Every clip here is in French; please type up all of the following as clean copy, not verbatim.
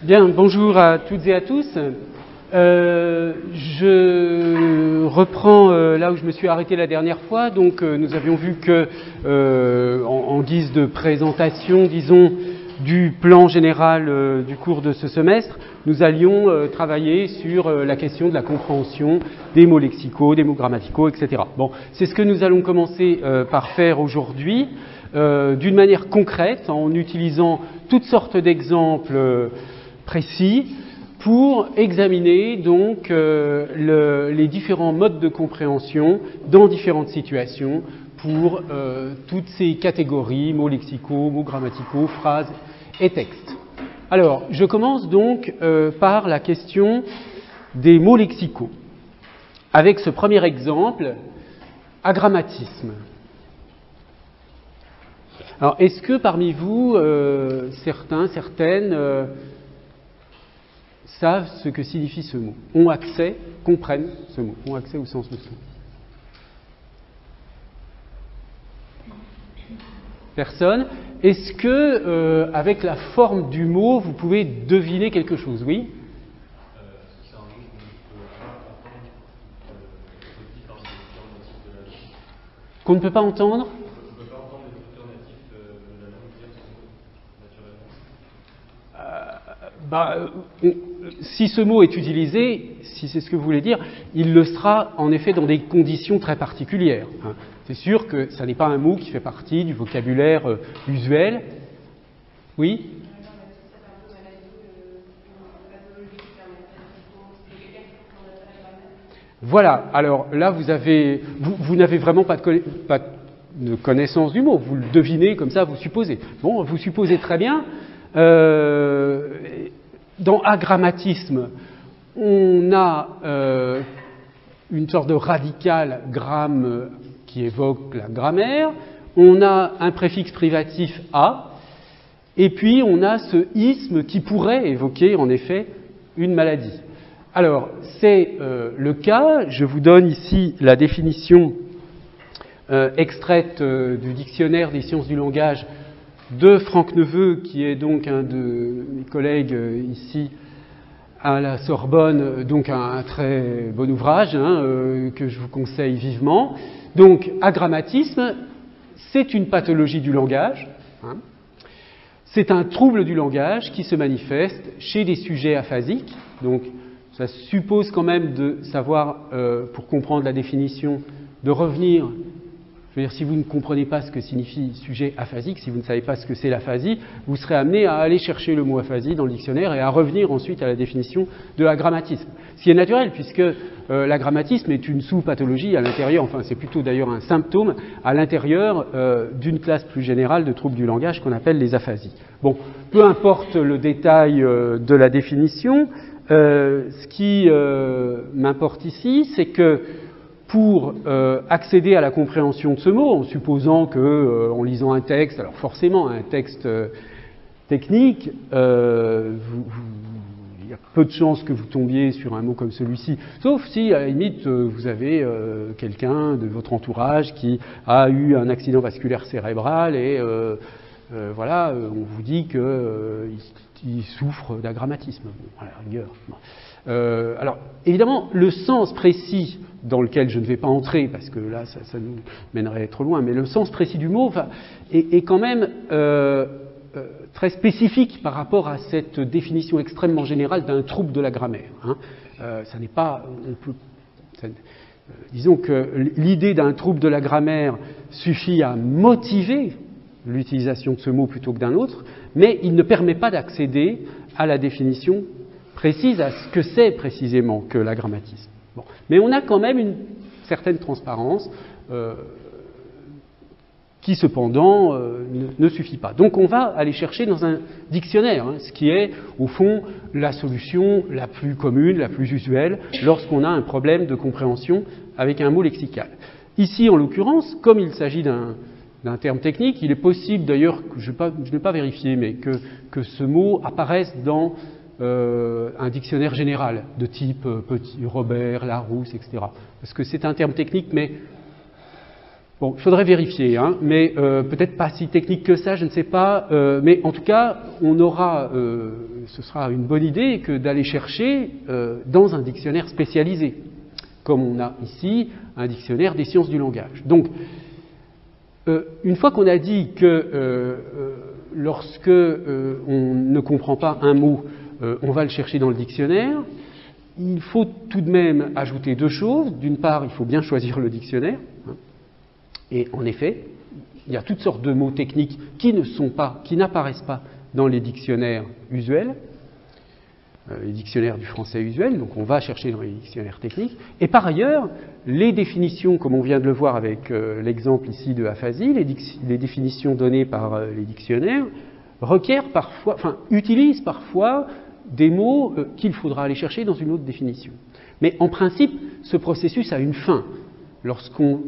Bien, bonjour à toutes et à tous. Je reprends là où je me suis arrêté la dernière fois. Donc, nous avions vu que, en guise de présentation, disons, du plan général du cours de ce semestre, nous allions travailler sur la question de la compréhension des mots lexicaux, des mots grammaticaux, etc. Bon, c'est ce que nous allons commencer par faire aujourd'hui, d'une manière concrète, en utilisant toutes sortes d'exemples précis pour examiner donc les différents modes de compréhension dans différentes situations pour toutes ces catégories, mots lexicaux, mots grammaticaux, phrases et textes. Alors, je commence donc par la question des mots lexicaux, avec ce premier exemple, agrammatisme. Alors, est-ce que parmi vous, certains, certaines, savent ce que signifie ce mot, ont accès, comprennent ce mot, ont accès au sens de ce mot? Personne. Est-ce que, avec la forme du mot, vous pouvez deviner quelque chose? Oui? Qu'on ne peut pas entendre? Si ce mot est utilisé, si c'est ce que vous voulez dire, il le sera en effet dans des conditions très particulières. C'est sûr que ça n'est pas un mot qui fait partie du vocabulaire usuel. Oui? Voilà, alors là vous n'avez vraiment pas de connaissance du mot, vous le devinez comme ça, vous supposez. Bon, vous supposez très bien. Dans agrammatisme, on a une sorte de radical gramme qui évoque la grammaire, on a un préfixe privatif a, et puis on a ce isme qui pourrait évoquer en effet une maladie. Alors, c'est le cas, je vous donne ici la définition extraite du dictionnaire des sciences du langage de Franck Neveu, qui est donc un de mes collègues ici à la Sorbonne, donc un très bon ouvrage que je vous conseille vivement. Donc, agrammatisme, c'est une pathologie du langage. C'est un trouble du langage qui se manifeste chez des sujets aphasiques. Donc, ça suppose quand même de savoir, pour comprendre la définition, de revenir. Je veux dire, si vous ne comprenez pas ce que signifie sujet aphasique, si vous ne savez pas ce que c'est l'aphasie, vous serez amené à aller chercher le mot aphasie dans le dictionnaire et à revenir ensuite à la définition de l'agrammatisme. Ce qui est naturel, puisque l'agrammatisme est une sous-pathologie à l'intérieur, enfin c'est plutôt d'ailleurs un symptôme à l'intérieur d'une classe plus générale de troubles du langage qu'on appelle les aphasies. Bon, peu importe le détail de la définition, ce qui m'importe ici, c'est que pour accéder à la compréhension de ce mot, en supposant que, en lisant un texte, alors forcément un texte technique, il y a peu de chances que vous tombiez sur un mot comme celui-ci, sauf si, à la limite, vous avez quelqu'un de votre entourage qui a eu un accident vasculaire cérébral et voilà, on vous dit qu'il souffre d'agrammatisme, à la rigueur. Bon. Alors, évidemment, le sens précis dans lequel je ne vais pas entrer, parce que là, ça nous mènerait trop loin, mais le sens précis du mot est quand même très spécifique par rapport à cette définition extrêmement générale d'un trouble de la grammaire. Ça n'est pas... disons que l'idée d'un trouble de la grammaire suffit à motiver l'utilisation de ce mot plutôt que d'un autre, mais il ne permet pas d'accéder à la définition précise, à ce que c'est précisément que l'agrammatisme. Bon. Mais on a quand même une certaine transparence qui cependant ne suffit pas. Donc on va aller chercher dans un dictionnaire, ce qui est au fond la solution la plus commune, la plus usuelle, lorsqu'on a un problème de compréhension avec un mot lexical. Ici, en l'occurrence, comme il s'agit d'un terme technique, il est possible d'ailleurs, je n'ai pas vérifié, mais que ce mot apparaisse dans un dictionnaire général de type Petit, Robert, Larousse, etc. Parce que c'est un terme technique, mais bon, il faudrait vérifier, mais peut-être pas si technique que ça, je ne sais pas. Mais en tout cas, on aura ce sera une bonne idée que d'aller chercher dans un dictionnaire spécialisé, comme on a ici un dictionnaire des sciences du langage. Donc, une fois qu'on a dit que lorsque on ne comprend pas un mot, on va le chercher dans le dictionnaire, il faut tout de même ajouter deux choses. D'une part, il faut bien choisir le dictionnaire. Et en effet, il y a toutes sortes de mots techniques qui n'apparaissent pas dans les dictionnaires usuels, les dictionnaires du français usuel, donc on va chercher dans les dictionnaires techniques. Et par ailleurs, les définitions, comme on vient de le voir avec l'exemple ici de aphasie, les définitions données par les dictionnaires utilisent parfois des mots qu'il faudra aller chercher dans une autre définition. Mais en principe, ce processus a une fin. Lorsqu'on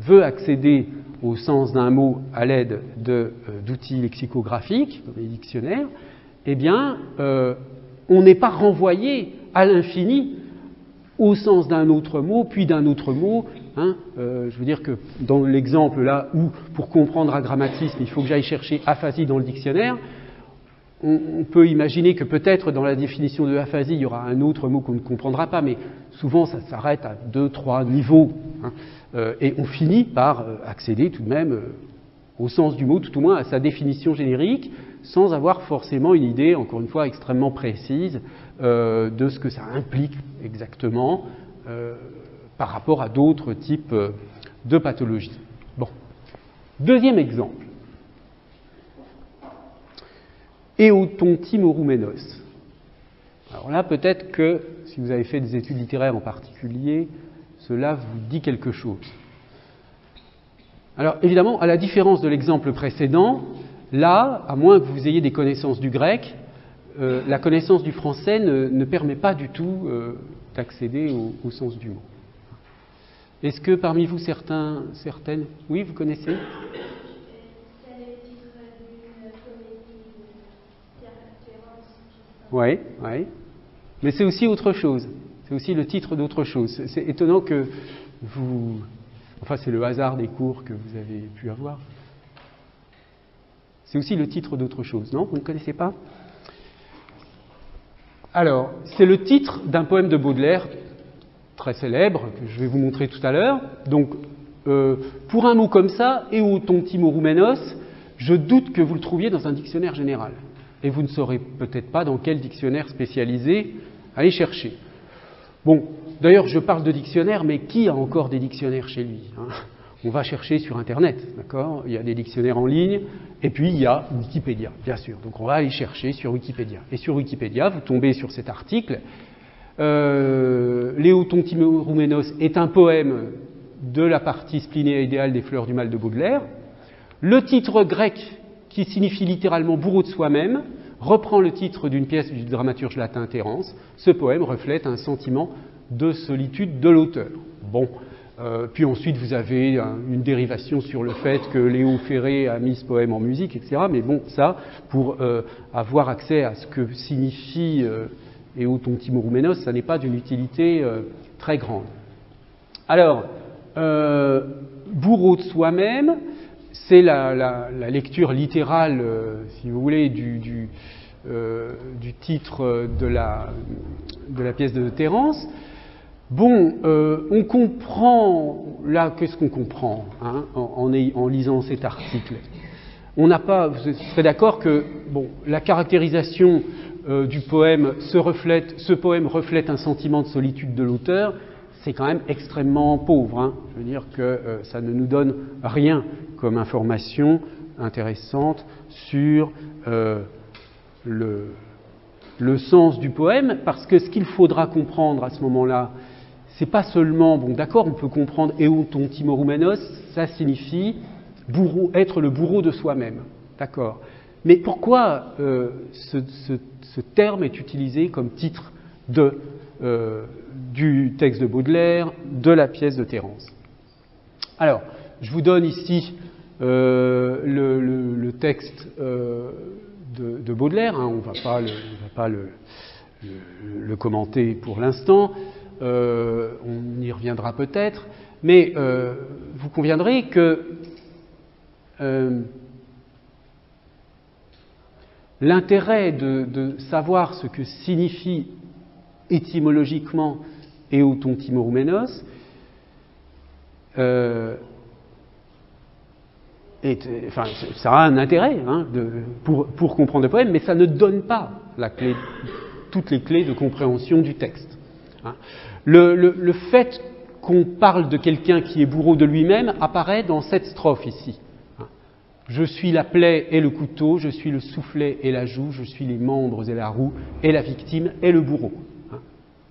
veut accéder au sens d'un mot à l'aide d'outils lexicographiques, comme les dictionnaires, eh bien, on n'est pas renvoyé à l'infini au sens d'un autre mot, puis d'un autre mot. Je veux dire que dans l'exemple là où, pour comprendre agrammatisme, il faut que j'aille chercher aphasie dans le dictionnaire, on peut imaginer que peut-être dans la définition de aphasie, il y aura un autre mot qu'on ne comprendra pas, mais souvent ça s'arrête à 2-3 niveaux. Et on finit par accéder tout de même au sens du mot, tout au moins à sa définition générique, sans avoir forcément une idée, encore une fois, extrêmement précise de ce que ça implique exactement par rapport à d'autres types de pathologies. Bon. Deuxième exemple. Eotontimoroumenos. Alors là, peut-être que, si vous avez fait des études littéraires en particulier, cela vous dit quelque chose. Alors, évidemment, à la différence de l'exemple précédent, là, à moins que vous ayez des connaissances du grec, la connaissance du français ne permet pas du tout d'accéder au sens du mot. Est-ce que parmi vous, certaines... Oui, vous connaissez ? Oui, oui. Mais c'est aussi autre chose. C'est aussi le titre d'autre chose. C'est étonnant que vous... Enfin, c'est le hasard des cours que vous avez pu avoir. C'est aussi le titre d'autre chose, non ? Vous ne connaissez pas ? Alors, c'est le titre d'un poème de Baudelaire, très célèbre, que je vais vous montrer tout à l'heure. Donc, pour un mot comme ça, Eotontimoroumenos, je doute que vous le trouviez dans un dictionnaire général. Et vous ne saurez peut-être pas dans quel dictionnaire spécialisé aller chercher. Bon, d'ailleurs, je parle de dictionnaire, mais qui a encore des dictionnaires chez lui ? On va chercher sur Internet, d'accord ? Il y a des dictionnaires en ligne, et puis il y a Wikipédia, bien sûr. Donc on va aller chercher sur Wikipédia. Et sur Wikipédia, vous tombez sur cet article. L'Eotontimoroumenos est un poème de la partie splénéidéale des Fleurs du mal de Baudelaire. Le titre grec, qui signifie littéralement bourreau de soi-même, reprend le titre d'une pièce du dramaturge latin Terence. Ce poème reflète un sentiment de solitude de l'auteur. Bon, puis ensuite vous avez une dérivation sur le fait que Léo Ferré a mis ce poème en musique, etc. Mais bon, ça, pour avoir accès à ce que signifie Eotontimoroumenos, ça n'est pas d'une utilité très grande. Alors, bourreau de soi-même, c'est la lecture littérale, si vous voulez, du titre de la pièce de Terence. Bon, on comprend, là, qu'est-ce qu'on comprend en lisant cet article ? On n'a pas, vous serez d'accord que bon, la caractérisation du poème, ce poème reflète un sentiment de solitude de l'auteur, c'est quand même extrêmement pauvre. Je veux dire que ça ne nous donne rien comme information intéressante sur le sens du poème, parce que ce qu'il faudra comprendre à ce moment-là, c'est pas seulement, bon d'accord, on peut comprendre Eotontimoroumenos, ça signifie être le bourreau de soi-même, d'accord. Mais pourquoi ce terme est utilisé comme titre du texte de Baudelaire, de la pièce de Terence ? Alors, je vous donne ici le texte de Baudelaire, on ne va pas le commenter pour l'instant, on y reviendra peut-être, mais vous conviendrez que l'intérêt de savoir ce que signifie étymologiquement Eoton Timoroumenos ça a un intérêt pour comprendre le poème, mais ça ne donne pas toutes les clés de compréhension du texte. Le fait qu'on parle de quelqu'un qui est bourreau de lui-même apparaît dans cette strophe ici. Je suis la plaie et le couteau, je suis le soufflet et la joue, je suis les membres et la roue, et la victime et le bourreau.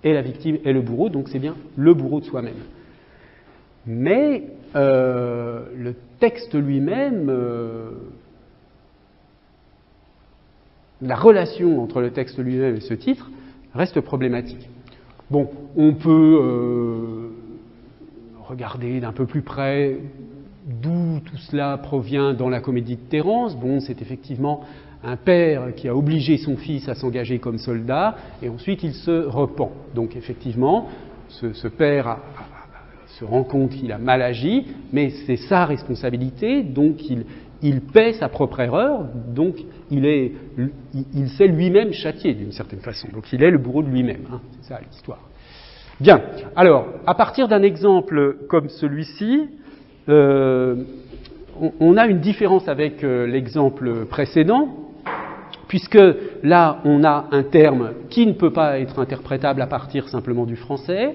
Et la victime et le bourreau, donc c'est bien le bourreau de soi-même. Mais le texte lui-même, la relation entre le texte lui-même et ce titre reste problématique. Bon, on peut regarder d'un peu plus près d'où tout cela provient dans la comédie de Terence. Bon, c'est effectivement un père qui a obligé son fils à s'engager comme soldat, et ensuite il se repent. Donc effectivement, ce père se rend compte qu'il a mal agi, mais c'est sa responsabilité, donc il paie sa propre erreur, donc il s'est lui-même châtié d'une certaine façon. Donc il est le bourreau de lui-même, c'est ça l'histoire. Bien, alors, à partir d'un exemple comme celui-ci, on a une différence avec l'exemple précédent, puisque là, on a un terme qui ne peut pas être interprétable à partir simplement du français.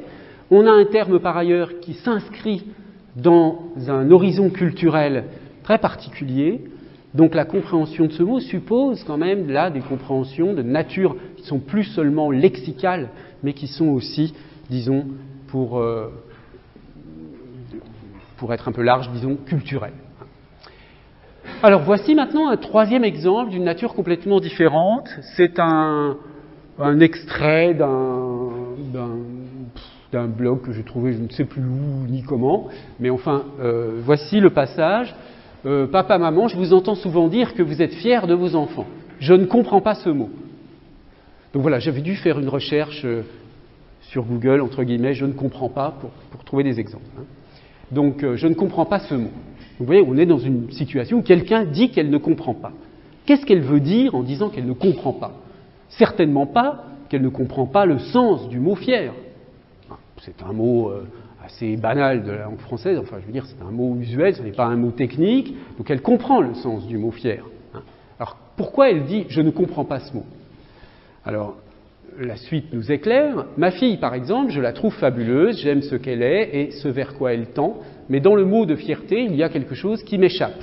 On a un terme, par ailleurs, qui s'inscrit dans un horizon culturel très particulier. Donc la compréhension de ce mot suppose quand même là des compréhensions de nature qui sont plus seulement lexicales, mais qui sont aussi, disons, pour être un peu large, disons, culturelles. Alors voici maintenant un troisième exemple d'une nature complètement différente. C'est un extrait d'un blog que j'ai trouvé, je ne sais plus où ni comment, mais enfin, voici le passage. Papa, maman, je vous entends souvent dire que vous êtes fiers de vos enfants. Je ne comprends pas ce mot. Donc voilà, j'avais dû faire une recherche sur Google, entre guillemets, je ne comprends pas, pour trouver des exemples. Donc, je ne comprends pas ce mot. Vous voyez, on est dans une situation où quelqu'un dit qu'elle ne comprend pas. Qu'est-ce qu'elle veut dire en disant qu'elle ne comprend pas? Certainement pas qu'elle ne comprend pas le sens du mot fier. C'est un mot assez banal de la langue française, enfin je veux dire c'est un mot usuel, ce n'est pas un mot technique, donc elle comprend le sens du mot fier. Alors pourquoi elle dit « je ne comprends pas ce mot » ? Alors la suite nous éclaire. Ma fille par exemple, je la trouve fabuleuse, j'aime ce qu'elle est et ce vers quoi elle tend, mais dans le mot de fierté, il y a quelque chose qui m'échappe.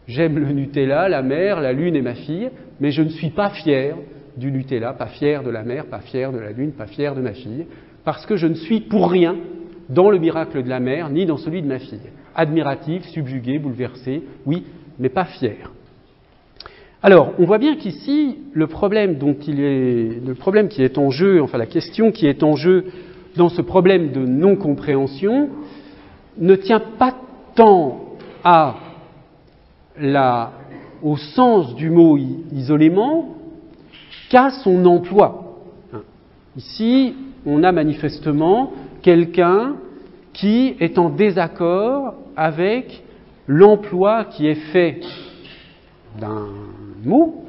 J'aime le Nutella, la mer, la lune et ma fille, mais je ne suis pas fier du Nutella, pas fier de la mer, pas fier de la lune, pas fier de ma fille, parce que je ne suis pour rien dans le miracle de la mer, ni dans celui de ma fille. Admiratif, subjugué, bouleversé, oui, mais pas fier. Alors, on voit bien qu'ici, le problème qui est en jeu, enfin la question qui est en jeu dans ce problème de non-compréhension, ne tient pas tant au sens du mot isolément qu'à son emploi. Ici, on a manifestement quelqu'un qui est en désaccord avec l'emploi qui est fait d'un mot,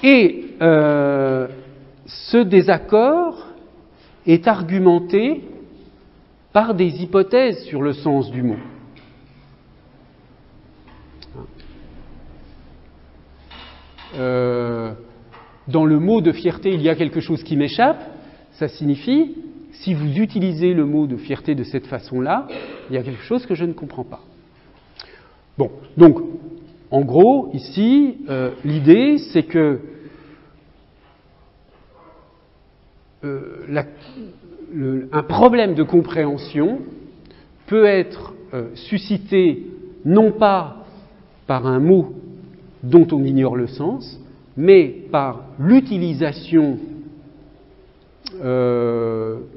et ce désaccord est argumenté par des hypothèses sur le sens du mot. Dans le mot de fierté, il y a quelque chose qui m'échappe. Ça signifie, si vous utilisez le mot de fierté de cette façon-là, il y a quelque chose que je ne comprends pas. Bon, donc, en gros, ici, l'idée, c'est que un problème de compréhension peut être suscité non pas par un mot dont on ignore le sens, mais par l'utilisation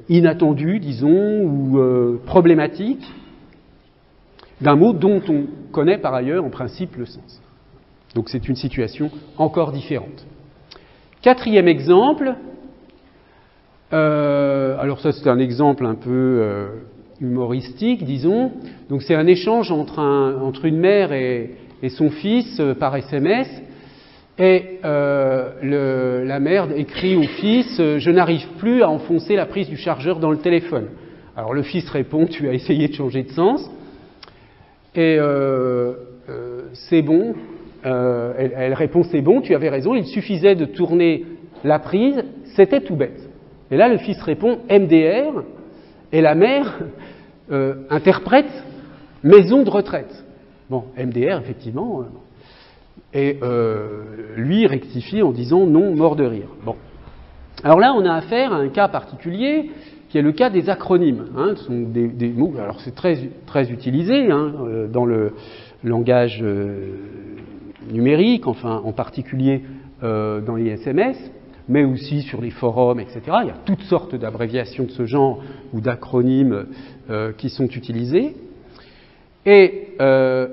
inattendue, disons, ou problématique d'un mot dont on connaît par ailleurs en principe le sens. Donc c'est une situation encore différente. Quatrième exemple, alors ça c'est un exemple un peu humoristique, disons. Donc c'est un échange entre une mère et son fils par SMS. Et la mère écrit au fils « Je n'arrive plus à enfoncer la prise du chargeur dans le téléphone ». Alors le fils répond « Tu as essayé de changer de sens ». Et c'est bon. Elle répond « C'est bon, tu avais raison, il suffisait de tourner la prise, c'était tout bête ». Et là le fils répond « MDR ». Et la mère interprète « maison de retraite ». Bon, MDR, effectivement. Et lui rectifie en disant « non, mort de rire ». Bon. Alors là, on a affaire à un cas particulier qui est le cas des acronymes. Hein. Ce sont des mots, alors c'est très utilisé dans le langage numérique, enfin en particulier dans les SMS, mais aussi sur les forums, etc. Il y a toutes sortes d'abréviations de ce genre ou d'acronymes qui sont utilisés. Et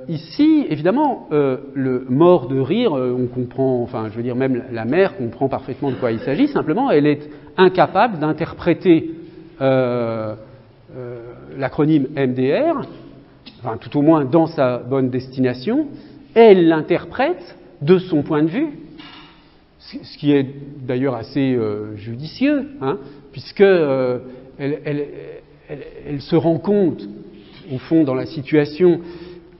ici, évidemment, le mort de rire, on comprend, enfin, je veux dire, même la mère comprend parfaitement de quoi il s'agit. Simplement, elle est incapable d'interpréter l'acronyme MDR, enfin, tout au moins dans sa bonne destination, et elle l'interprète de son point de vue, ce qui est d'ailleurs assez judicieux, hein, puisque elle se rend compte, au fond, dans la situation,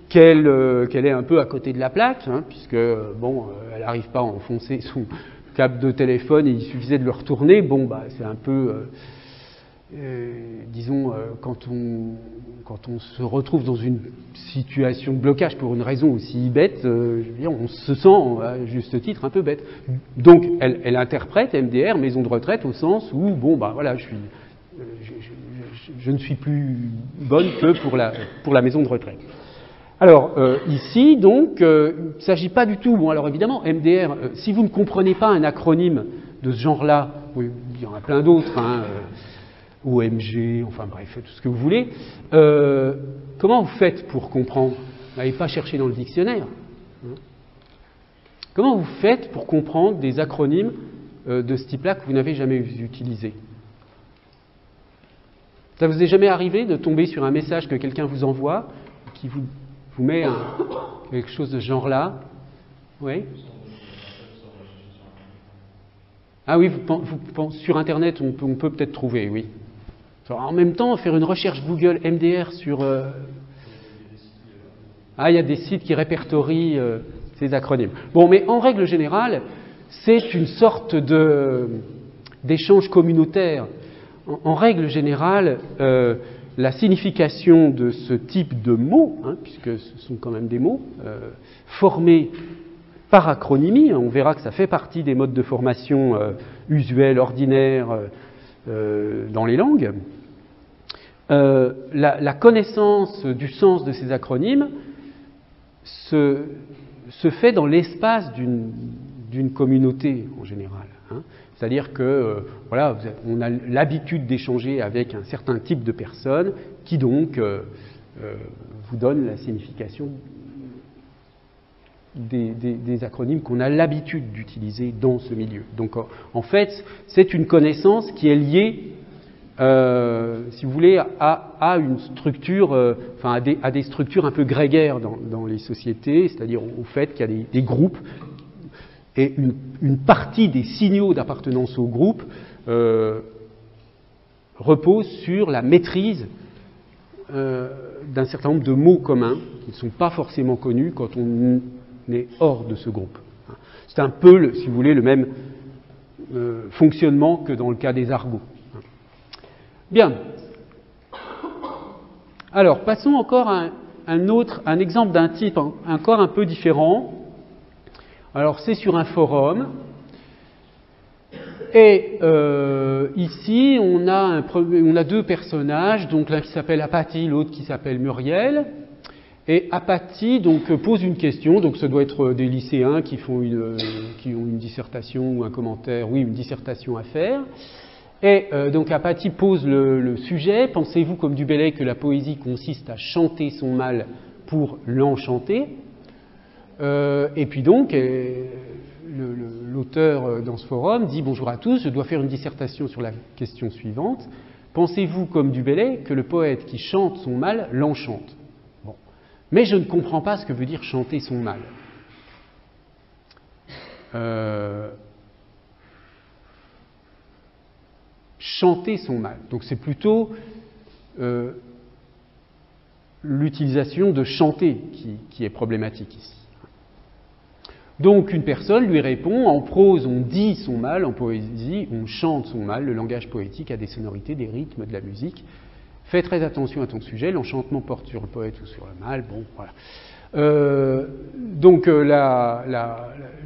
qu'elle est un peu à côté de la plaque, hein, puisque bon, elle n'arrive pas à enfoncer son câble de téléphone et il suffisait de le retourner. Bon, bah, c'est un peu, disons, quand on se retrouve dans une situation de blocage pour une raison aussi bête, je veux dire, on se sent, à juste titre, un peu bête. Donc, elle interprète MDR, maison de retraite, au sens où, bon, bah voilà, je ne suis plus bonne que pour la maison de retraite. Alors, ici, donc, il ne s'agit pas du tout... Bon, alors évidemment, MDR, si vous ne comprenez pas un acronyme de ce genre-là, oui, il y en a plein d'autres, hein, OMG, enfin bref, tout ce que vous voulez, comment vous faites pour comprendre? Vous n'allez pas chercher dans le dictionnaire. Hein. Comment vous faites pour comprendre des acronymes de ce type-là que vous n'avez jamais utilisés? Ça vous est jamais arrivé de tomber sur un message que quelqu'un vous envoie, qui vous met quelque chose de ce genre-là? Oui. Ah oui, sur Internet, on peut peut-être trouver, oui. Alors, en même temps, faire une recherche Google MDR sur... Ah, il y a des sites qui répertorient ces acronymes. Bon, mais en règle générale, c'est une sorte d'échange communautaire. En règle générale, la signification de ce type de mots, hein, puisque ce sont quand même des mots, formés par acronymie, on verra que ça fait partie des modes de formation usuels, ordinaires dans les langues, la connaissance du sens de ces acronymes se fait dans l'espace d'une communauté en général. Hein. C'est-à-dire que voilà, on a l'habitude d'échanger avec un certain type de personnes qui donc vous donnent la signification des acronymes qu'on a l'habitude d'utiliser dans ce milieu. Donc en fait, c'est une connaissance qui est liée, si vous voulez, à une structure, enfin à des structures un peu grégaires dans les sociétés, c'est-à-dire au fait qu'il y a des groupes. Et une partie des signaux d'appartenance au groupe repose sur la maîtrise d'un certain nombre de mots communs qui ne sont pas forcément connus quand on est hors de ce groupe. C'est un peu, si vous voulez, le même fonctionnement que dans le cas des argots. Bien. Alors, passons encore à un exemple d'un type encore un peu différent. Alors, c'est sur un forum. Et ici, on a deux personnages, donc l'un qui s'appelle Apathy, l'autre qui s'appelle Muriel. Et Apathy donc pose une question, donc ce doit être des lycéens qui ont une dissertation ou un commentaire, oui, une dissertation à faire. Et donc Apathy pose le sujet: pensez-vous comme Du Bellay que la poésie consiste à chanter son mal pour l'enchanter? Et puis donc l'auteur dans ce forum dit: bonjour à tous, je dois faire une dissertation sur la question suivante. Pensez-vous comme Du Bellay que le poète qui chante son mal l'enchante? Mais je ne comprends pas ce que veut dire chanter son mal. chanter son mal. Donc c'est plutôt l'utilisation de chanter qui est problématique ici. Donc une personne lui répond, en prose on dit son mal, en poésie on chante son mal, le langage poétique a des sonorités, des rythmes, de la musique. Fais très attention à ton sujet, l'enchantement porte sur le poète ou sur le mal, bon voilà.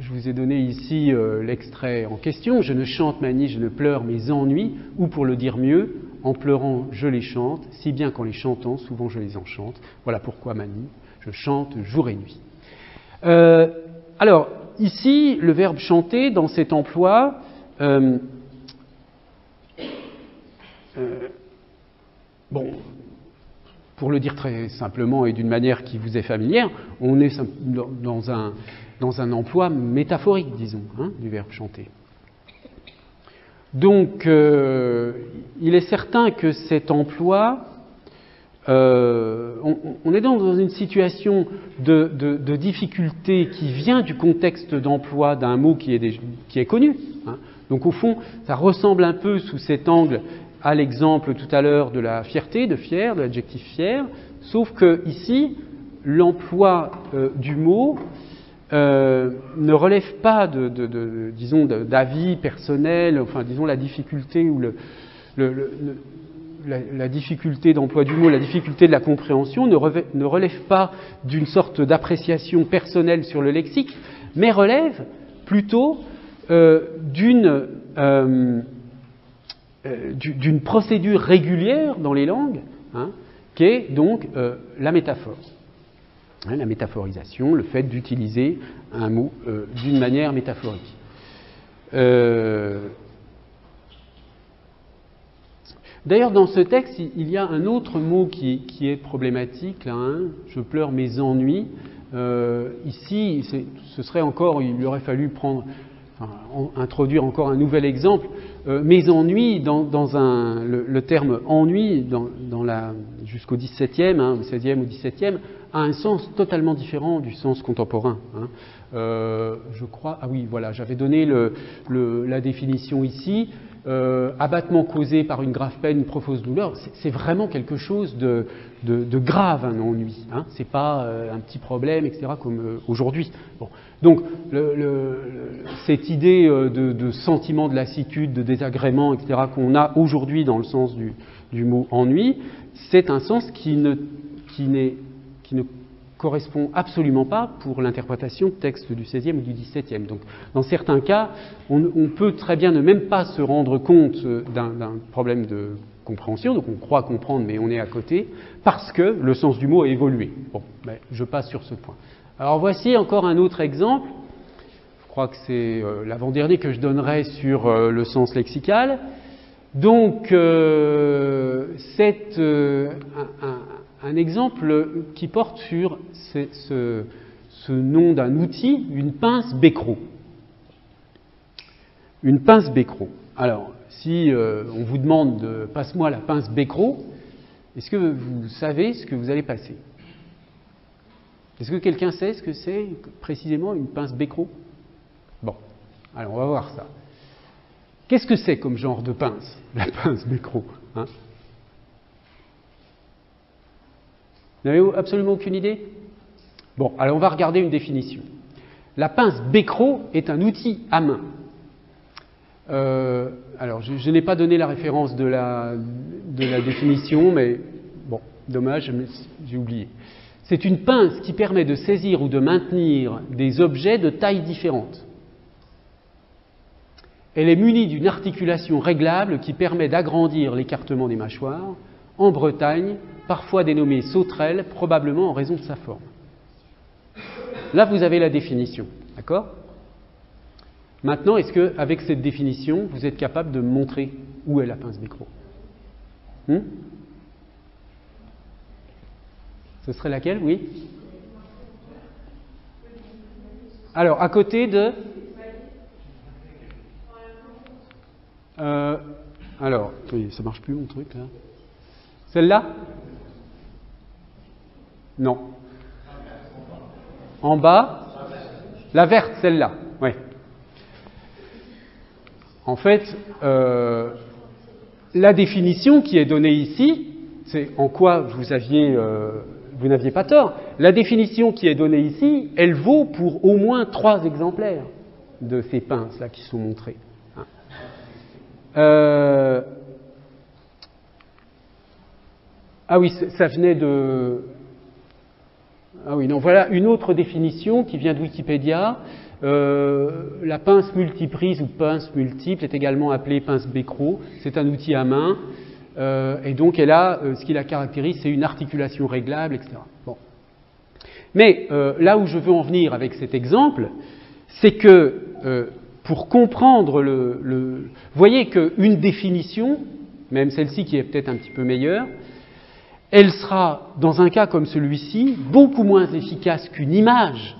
Je vous ai donné ici l'extrait en question. Je ne chante ma nuit, je ne pleure mes ennuis, ou pour le dire mieux, en pleurant je les chante, si bien qu'en les chantant, souvent je les enchante. Voilà pourquoi ma nuit, je chante jour et nuit. Alors, ici, le verbe chanter, dans cet emploi, bon, pour le dire très simplement et d'une manière qui vous est familière, on est dans un emploi métaphorique, disons, du verbe chanter. Donc, il est certain que cet emploi, on est dans une situation de difficulté qui vient du contexte d'emploi d'un mot qui est connu. Donc, au fond, ça ressemble un peu sous cet angle à l'exemple tout à l'heure de la fierté, de fier, de l'adjectif fier, sauf que ici, l'emploi du mot ne relève pas disons, d'avis personnel, enfin, disons, la difficulté ou la difficulté d'emploi du mot, la difficulté de la compréhension ne relève pas d'une sorte d'appréciation personnelle sur le lexique, mais relève plutôt d'une procédure régulière dans les langues, qui est donc la métaphore. La métaphorisation, le fait d'utiliser un mot d'une manière métaphorique. D'ailleurs, dans ce texte, il y a un autre mot qui est problématique, là, je pleure mes ennuis. Ici, ce serait encore, il aurait fallu introduire encore un nouvel exemple. Mes ennuis, le terme ennui, jusqu'au XVIIe, au XVIe ou XVIIe, a un sens totalement différent du sens contemporain. Je crois, ah oui, voilà, j'avais donné la définition ici. Abattement causé par une grave peine, une profonde douleur, c'est vraiment quelque chose de grave, un ennui. C'est pas un petit problème, etc., comme aujourd'hui. Bon. Donc, cette idée de sentiment de lassitude, de désagrément, etc., qu'on a aujourd'hui dans le sens du mot ennui, c'est un sens qui ne correspond absolument pas pour l'interprétation de textes du XVIe ou du XVIIe. Donc, dans certains cas, on peut très bien ne même pas se rendre compte d'un problème de compréhension, donc on croit comprendre, mais on est à côté, parce que le sens du mot a évolué. Bon, je passe sur ce point. Alors voici encore un autre exemple. Je crois que c'est l'avant-dernier que je donnerai sur le sens lexical. Donc, c'est un exemple qui porte sur ce nom d'un outil, une pince Becquerot. Une pince Becquerot. Alors, si on vous demande de passe-moi la pince Becquerot, est-ce que vous savez ce que vous allez passer? Est-ce que quelqu'un sait ce que c'est précisément une pince Becquerot? Bon, alors on va voir ça. Qu'est-ce que c'est comme genre de pince, la pince Becquerot, Vous n'avez absolument aucune idée? Bon, alors on va regarder une définition. La pince Becquerot est un outil à main. Alors, je n'ai pas donné la référence de la définition, mais bon, dommage, j'ai oublié. C'est une pince qui permet de saisir ou de maintenir des objets de tailles différentes. Elle est munie d'une articulation réglable qui permet d'agrandir l'écartement des mâchoires. En Bretagne, parfois dénommée sauterelle, probablement en raison de sa forme. Là, vous avez la définition, d'accord? Maintenant, est-ce qu'avec cette définition, vous êtes capable de me montrer où est la pince Becquerot? Ce serait laquelle, oui? Alors, à côté de... alors, oui, ça marche plus mon truc là. Celle-là? Non. En bas? La verte, celle-là. Oui. en fait, la définition qui est donnée ici, c'est en quoi vous n'aviez pas tort. La définition qui est donnée ici, elle vaut pour au moins 3 exemplaires de ces pinces-là qui sont montrées. Ah oui, ça venait de... Ah oui, non, voilà une autre définition qui vient de Wikipédia. La pince multiprise ou pince multiple est également appelée pince Becquerot. C'est un outil à main. Et donc, ce qui la caractérise, c'est une articulation réglable, etc. Bon. Mais là où je veux en venir avec cet exemple, c'est que pour comprendre vous voyez qu'une définition, même celle-ci qui est peut-être un petit peu meilleure, elle sera, dans un cas comme celui-ci, beaucoup moins efficace qu'une image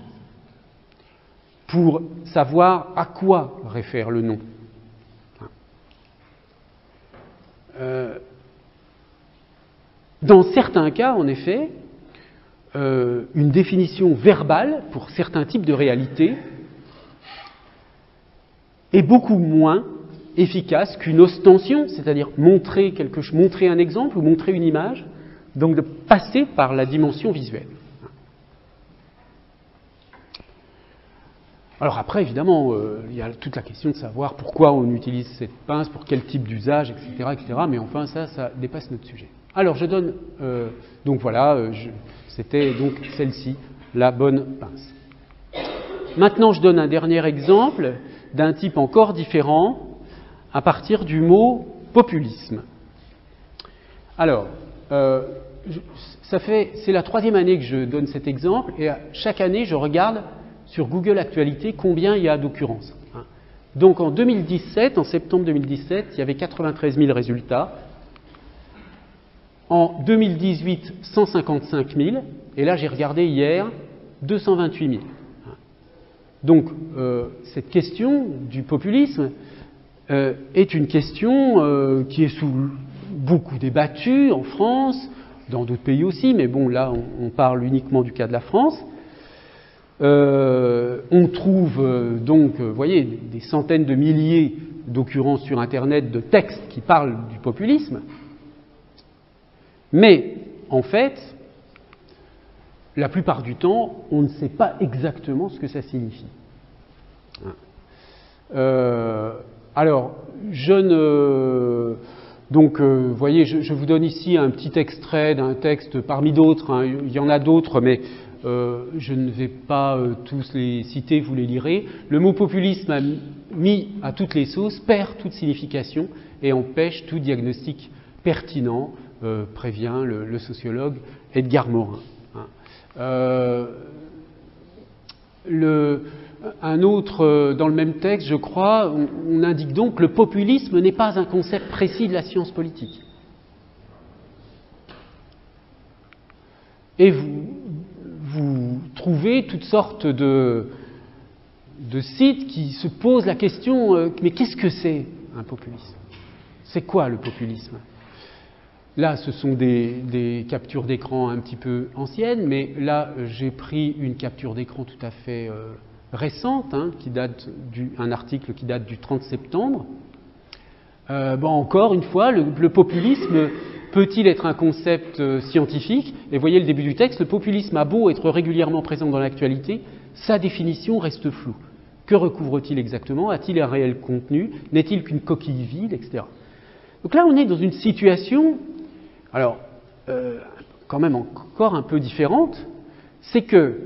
pour savoir à quoi réfère le nom. Dans certains cas, en effet, une définition verbale pour certains types de réalités est beaucoup moins efficace qu'une ostension, c'est-à-dire montrer un exemple ou montrer une image, donc de passer par la dimension visuelle. Alors après, évidemment, il y a toute la question de savoir pourquoi on utilise cette pince, pour quel type d'usage, etc., etc. Mais enfin, ça dépasse notre sujet. Alors, je donne... donc voilà, c'était donc celle-ci, la bonne pince. Maintenant, je donne un dernier exemple d'un type encore différent, à partir du mot populisme. Alors, c'est la 3e année que je donne cet exemple, et chaque année, je regarde sur Google Actualité combien il y a d'occurrences. Donc en 2017, en septembre 2017, il y avait 93 000 résultats. En 2018, 155 000. Et là, j'ai regardé hier, 228 000. Donc, cette question du populisme est une question qui est beaucoup débattue en France, dans d'autres pays aussi, mais bon, là, on parle uniquement du cas de la France. On trouve donc, vous voyez, des centaines de milliers d'occurrences sur Internet de textes qui parlent du populisme. Mais, en fait, la plupart du temps, on ne sait pas exactement ce que ça signifie. Alors, donc, vous voyez, je vous donne ici un petit extrait d'un texte parmi d'autres. Hein, il y en a d'autres, mais je ne vais pas tous les citer, vous les lirez. Le mot populisme mis à toutes les sauces perd toute signification et empêche tout diagnostic pertinent, prévient le sociologue Edgar Morin. Un autre, dans le même texte, je crois, on indique donc que le populisme n'est pas un concept précis de la science politique. Et vous trouvez toutes sortes de sites qui se posent la question, mais qu'est-ce que c'est un populisme? C'est quoi le populisme? Là, ce sont des captures d'écran un petit peu anciennes, mais là, j'ai pris une capture d'écran tout à fait récente, hein, un article qui date du 30 septembre. Encore une fois, le populisme peut-il être un concept scientifique? Et voyez le début du texte, le populisme a beau être régulièrement présent dans l'actualité, sa définition reste floue. Que recouvre-t-il exactement? A-t-il un réel contenu? N'est-il qu'une coquille vide, etc. Donc là, on est dans une situation, alors, quand même encore un peu différente, c'est que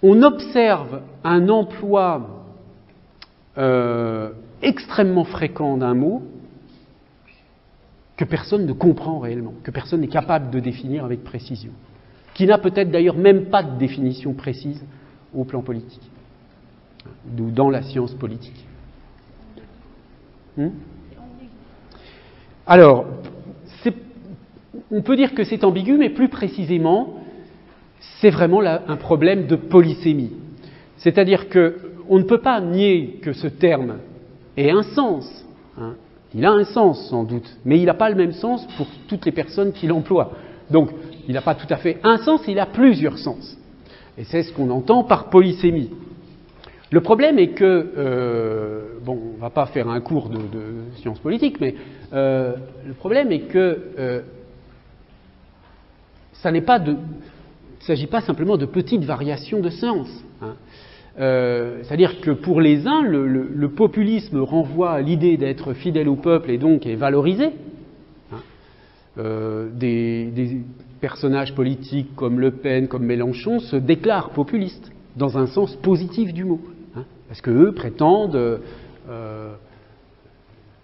on observe un emploi extrêmement fréquent d'un mot que personne ne comprend réellement, que personne n'est capable de définir avec précision, qui n'a peut-être d'ailleurs même pas de définition précise au plan politique, ou dans la science politique. Alors, on peut dire que c'est ambigu, mais plus précisément, c'est vraiment un problème de polysémie. C'est-à-dire qu'on ne peut pas nier que ce terme ait un sens. Hein. Il a un sens, sans doute, mais il n'a pas le même sens pour toutes les personnes qui l'emploient. Donc, il n'a pas tout à fait un sens, il a plusieurs sens. Et c'est ce qu'on entend par polysémie. Le problème est que, bon, on ne va pas faire un cours de sciences politiques, mais le problème est que il ne s'agit pas simplement de petites variations de sens. Hein. C'est-à-dire que pour les uns, le populisme renvoie à l'idée d'être fidèle au peuple et donc est valorisé. Hein. Des personnages politiques comme Le Pen, comme Mélenchon se déclarent populistes, dans un sens positif du mot. Hein, parce qu'eux prétendent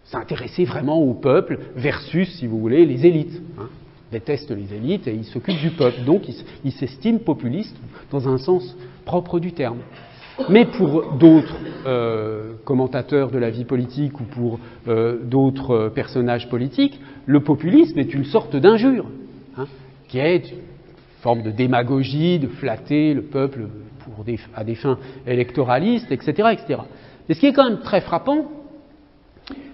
s'intéresser vraiment au peuple versus, si vous voulez, les élites. Hein. Détestent les élites et ils s'occupent du peuple. Donc ils s'estiment populistes dans un sens propre du terme. Mais pour d'autres commentateurs de la vie politique ou pour d'autres personnages politiques, le populisme est une sorte d'injure, hein, qui est une forme de démagogie, de flatter le peuple à des fins électoralistes, etc., etc. Et ce qui est quand même très frappant,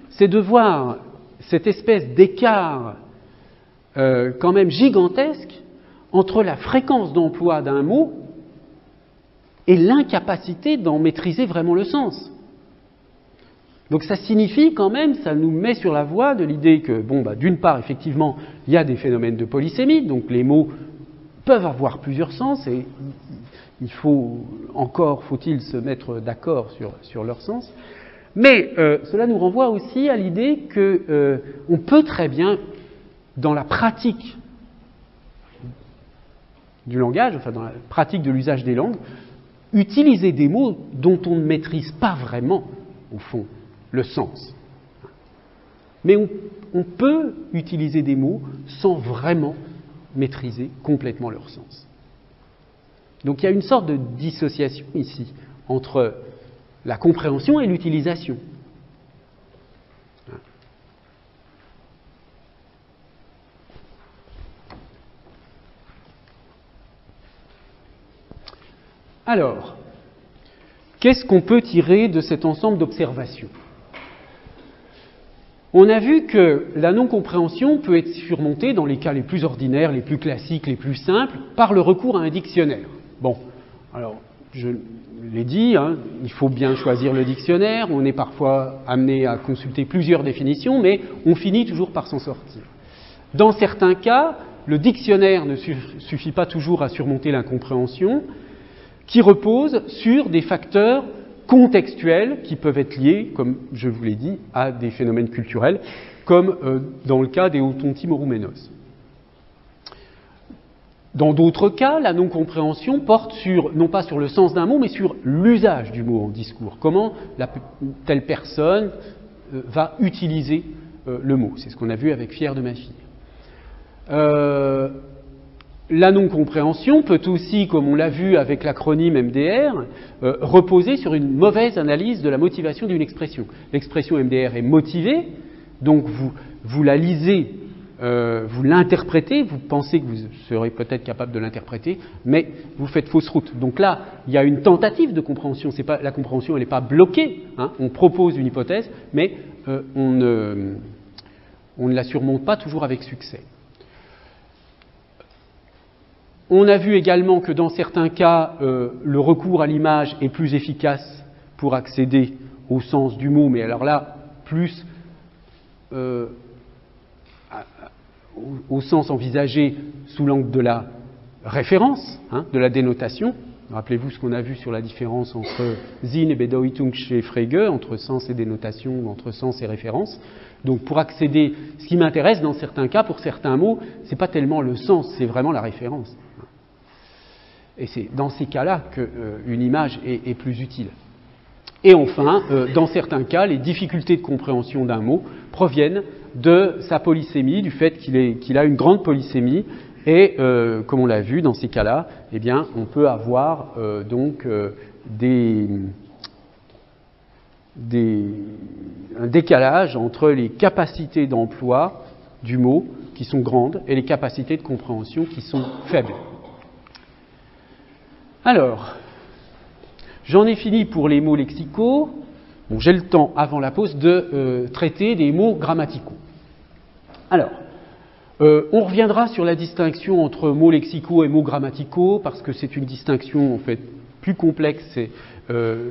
c'est de voir cette espèce d'écart quand même gigantesque entre la fréquence d'emploi d'un mot et l'incapacité d'en maîtriser vraiment le sens. Donc ça signifie quand même, ça nous met sur la voie de l'idée que, bon, d'une part, effectivement, il y a des phénomènes de polysémie, donc les mots peuvent avoir plusieurs sens et faut-il se mettre d'accord sur leur sens. Mais cela nous renvoie aussi à l'idée qu'on peut très bien, dans la pratique du langage, enfin dans la pratique de l'usage des langues, utiliser des mots dont on ne maîtrise pas vraiment, au fond, le sens. Mais on peut utiliser des mots sans vraiment maîtriser complètement leur sens. Donc il y a une sorte de dissociation ici entre la compréhension et l'utilisation. Alors, qu'est-ce qu'on peut tirer de cet ensemble d'observations ? On a vu que la non-compréhension peut être surmontée dans les cas les plus ordinaires, les plus classiques, les plus simples, par le recours à un dictionnaire. Bon, alors, je l'ai dit, hein, il faut bien choisir le dictionnaire, on est parfois amené à consulter plusieurs définitions, mais on finit toujours par s'en sortir. Dans certains cas, le dictionnaire ne suffit pas toujours à surmonter l'incompréhension, qui repose sur des facteurs contextuels qui peuvent être liés, comme je vous l'ai dit, à des phénomènes culturels, comme dans le cas des Otonti Morouménos. Dans d'autres cas, la non-compréhension porte non pas sur le sens d'un mot, mais sur l'usage du mot en discours. Comment telle personne va utiliser le mot. C'est ce qu'on a vu avec Fier de ma fille. La non-compréhension peut aussi, comme on l'a vu avec l'acronyme MDR, reposer sur une mauvaise analyse de la motivation d'une expression. L'expression MDR est motivée, donc vous la lisez, vous l'interprétez, vous pensez que vous serez peut-être capable de l'interpréter, mais vous faites fausse route. Donc là, il y a une tentative de compréhension. La compréhension, elle n'est pas bloquée. Hein, on propose une hypothèse, mais on ne la surmonte pas toujours avec succès. On a vu également que dans certains cas, le recours à l'image est plus efficace pour accéder au sens du mot, mais alors là, plus au sens envisagé sous l'angle de la référence, hein, de la dénotation. Rappelez-vous ce qu'on a vu sur la différence entre Sinn et Bedeutung chez Frege, entre sens et dénotation, entre sens et référence. Donc pour accéder, ce qui m'intéresse dans certains cas, pour certains mots, c'est pas tellement le sens, c'est vraiment la référence. Et c'est dans ces cas-là qu'une image est plus utile. Et enfin, dans certains cas, les difficultés de compréhension d'un mot proviennent de sa polysémie, du fait qu'il a une grande polysémie, et comme on l'a vu, dans ces cas-là, eh bien, on peut avoir un décalage entre les capacités d'emploi du mot, qui sont grandes, et les capacités de compréhension, qui sont faibles. Alors, j'en ai fini pour les mots lexicaux. Bon, j'ai le temps, avant la pause, de traiter des mots grammaticaux. Alors, on reviendra sur la distinction entre mots lexicaux et mots grammaticaux, parce que c'est une distinction, en fait, plus complexe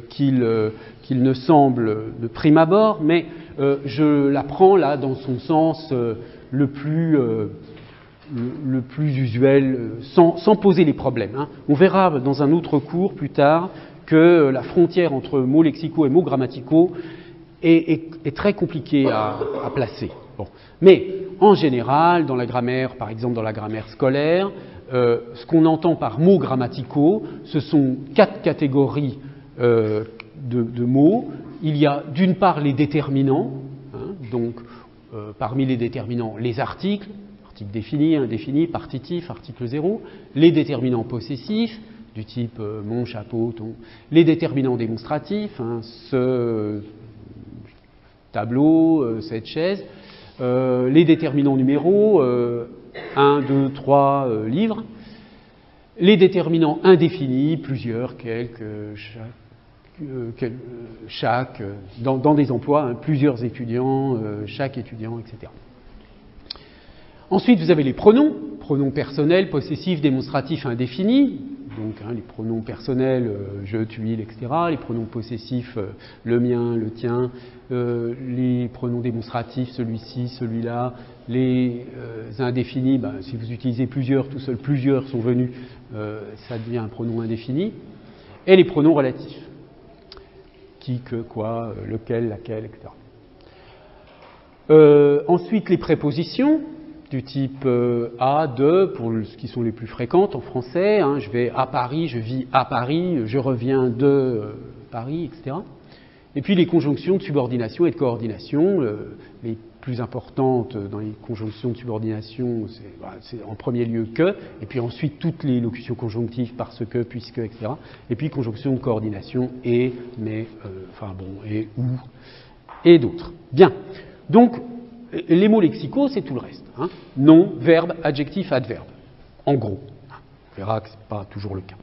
qu'il ne semble de prime abord, mais je la prends là dans son sens le plus usuel, sans poser les problèmes. Hein. On verra dans un autre cours plus tard que la frontière entre mots lexicaux et mots grammaticaux est très compliquée à placer. Bon. Mais en général, dans la grammaire, par exemple dans la grammaire scolaire, ce qu'on entend par mots grammaticaux, ce sont 4 catégories de mots. Il y a d'une part les déterminants, hein, donc parmi les déterminants les articles défini, indéfini, partitif, article 0, les déterminants possessifs, du type mon chapeau, ton, les déterminants démonstratifs, hein, ce tableau, cette chaise, les déterminants numéraux, 1, 2, 3 livres, les déterminants indéfinis, plusieurs, quelques, chaque dans des emplois, hein, plusieurs étudiants, chaque étudiant, etc. Ensuite, vous avez les pronoms personnels, possessifs, démonstratifs, indéfinis. Donc, hein, les pronoms personnels, je, tu, il, etc. Les pronoms possessifs, le mien, le tien. Les pronoms démonstratifs, celui-ci, celui-là. Les indéfinis, si vous utilisez plusieurs, tout seul, plusieurs sont venus, ça devient un pronom indéfini. Et les pronoms relatifs. Qui, que, quoi, lequel, laquelle, etc. Ensuite, les prépositions. Du type à, de, pour ce qui sont les plus fréquentes en français. Hein, je vais à Paris, je vis à Paris, je reviens de Paris, etc. Et puis les conjonctions de subordination et de coordination. Les plus importantes dans les conjonctions de subordination, c'est en premier lieu que, et puis ensuite toutes les locutions conjonctives parce que, puisque, etc. Et puis conjonction de coordination et, mais, et, ou, et d'autres. Bien. Donc, les mots lexicaux, c'est tout le reste. Hein. Nom, verbe, adjectif, adverbe. En gros. On verra que ce n'est pas toujours le cas.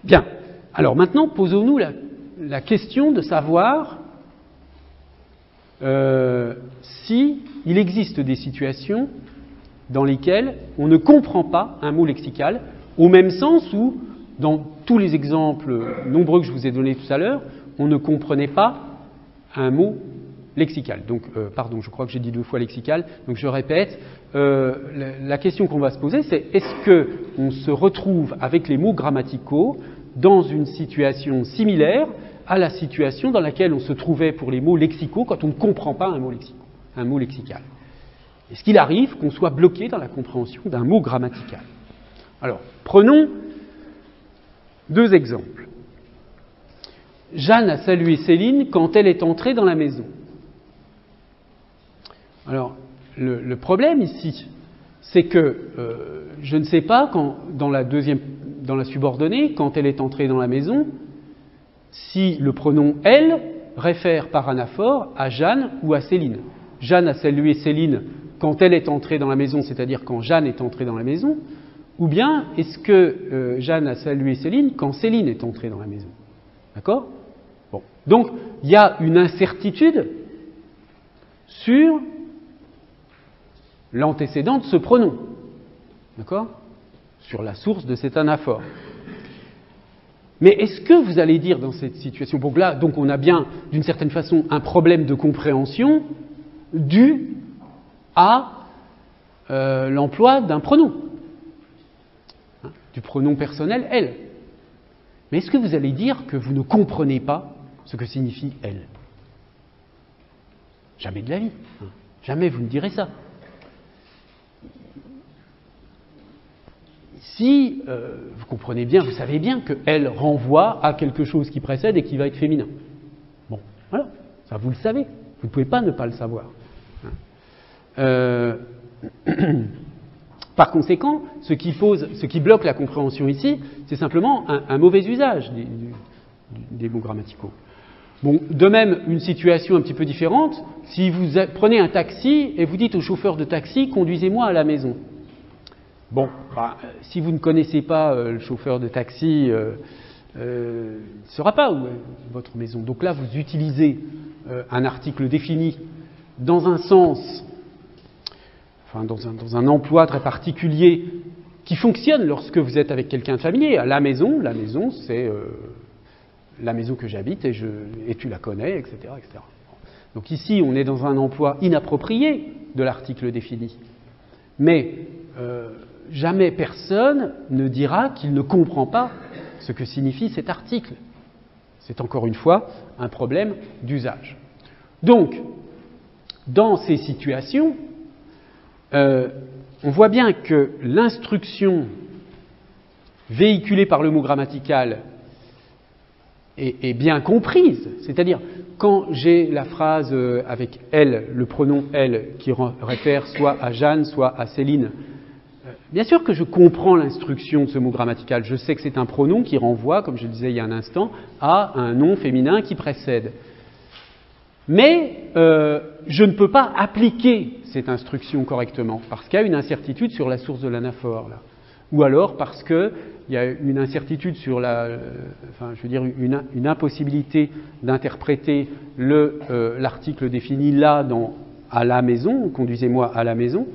Bien. Alors maintenant, posons-nous la question de savoir si il existe des situations dans lesquelles on ne comprend pas un mot lexical, au même sens où, dans tous les exemples nombreux que je vous ai donnés tout à l'heure, on ne comprenait pas un mot lexical. Donc, pardon, je crois que j'ai dit 2 fois lexical, donc je répète, la question qu'on va se poser, c'est est-ce qu'on se retrouve avec les mots grammaticaux dans une situation similaire à la situation dans laquelle on se trouvait pour les mots lexicaux quand on ne comprend pas un mot lexical. Est-ce qu'il arrive qu'on soit bloqué dans la compréhension d'un mot grammatical? Alors, prenons 2 exemples. Jeanne a salué Céline quand elle est entrée dans la maison. Alors, le problème ici, c'est que je ne sais pas, dans la subordonnée, quand elle est entrée dans la maison, si le pronom « elle » réfère par anaphore à Jeanne ou à Céline. Jeanne a salué Céline quand elle est entrée dans la maison, c'est-à-dire quand Jeanne est entrée dans la maison, ou bien est-ce que Jeanne a salué Céline quand Céline est entrée dans la maison? D'accord? Bon. Donc, il y a une incertitude sur l'antécédent de ce pronom. D'accord? Sur la source de cet anaphore. Mais est-ce que vous allez dire dans cette situation, donc là, donc on a bien, d'une certaine façon, un problème de compréhension dû à l'emploi d'un pronom, hein, du pronom personnel « elle ». Mais est-ce que vous allez dire que vous ne comprenez pas ce que signifie « elle » ? Jamais de la vie. Hein. Jamais vous ne direz ça. Si vous comprenez bien, vous savez bien que « elle » renvoie à quelque chose qui précède et qui va être féminin. Bon, voilà, ça vous le savez. Vous ne pouvez pas ne pas le savoir. Par conséquent, ce qui bloque la compréhension ici, c'est simplement un mauvais usage des mots grammaticaux. Bon, de même, une situation un petit peu différente, si vous prenez un taxi et vous dites au chauffeur de taxi « conduisez-moi à la maison ». Bon, si vous ne connaissez pas le chauffeur de taxi, il ne saura pas où est votre maison. Donc là, vous utilisez un article défini dans un sens, enfin dans un emploi très particulier qui fonctionne lorsque vous êtes avec quelqu'un de familier. La maison, c'est la maison que j'habite et tu la connais, etc., etc. Donc ici, on est dans un emploi inapproprié de l'article défini. Mais jamais personne ne dira qu'il ne comprend pas ce que signifie cet article. C'est encore une fois un problème d'usage. Donc, dans ces situations, on voit bien que l'instruction véhiculée par le mot grammatical est bien comprise. C'est-à-dire, quand j'ai la phrase avec elle, le pronom elle, qui réfère soit à Jeanne, soit à Céline, bien sûr que je comprends l'instruction de ce mot grammatical. Je sais que c'est un pronom qui renvoie, comme je le disais il y a un instant, à un nom féminin qui précède. Mais je ne peux pas appliquer cette instruction correctement, parce qu'il y a une incertitude sur la source de l'anaphore, là. Ou alors parce qu'il y a une incertitude sur une impossibilité d'interpréter l'article défini là à la maison, conduisez-moi à la maison,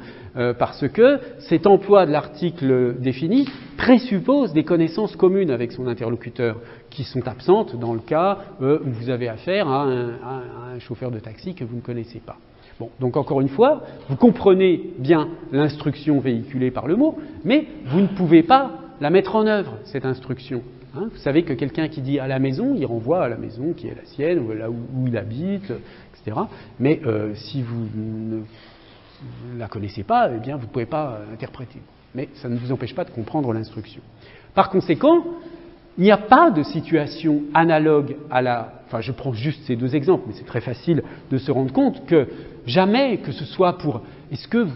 parce que cet emploi de l'article défini présuppose des connaissances communes avec son interlocuteur, qui sont absentes dans le cas où vous avez affaire à un chauffeur de taxi que vous ne connaissez pas. Bon, donc encore une fois, vous comprenez bien l'instruction véhiculée par le mot, mais vous ne pouvez pas la mettre en œuvre, cette instruction. Vous savez que quelqu'un qui dit à la maison, il renvoie à la maison qui est la sienne, ou là où il habite, etc. Mais si vous ne la connaissez pas, eh bien vous ne pouvez pas interpréter. Mais ça ne vous empêche pas de comprendre l'instruction. Par conséquent, il n'y a pas de situation analogue à la... Enfin, je prends juste ces deux exemples, mais c'est très facile de se rendre compte que jamais que ce soit pour... Est-ce que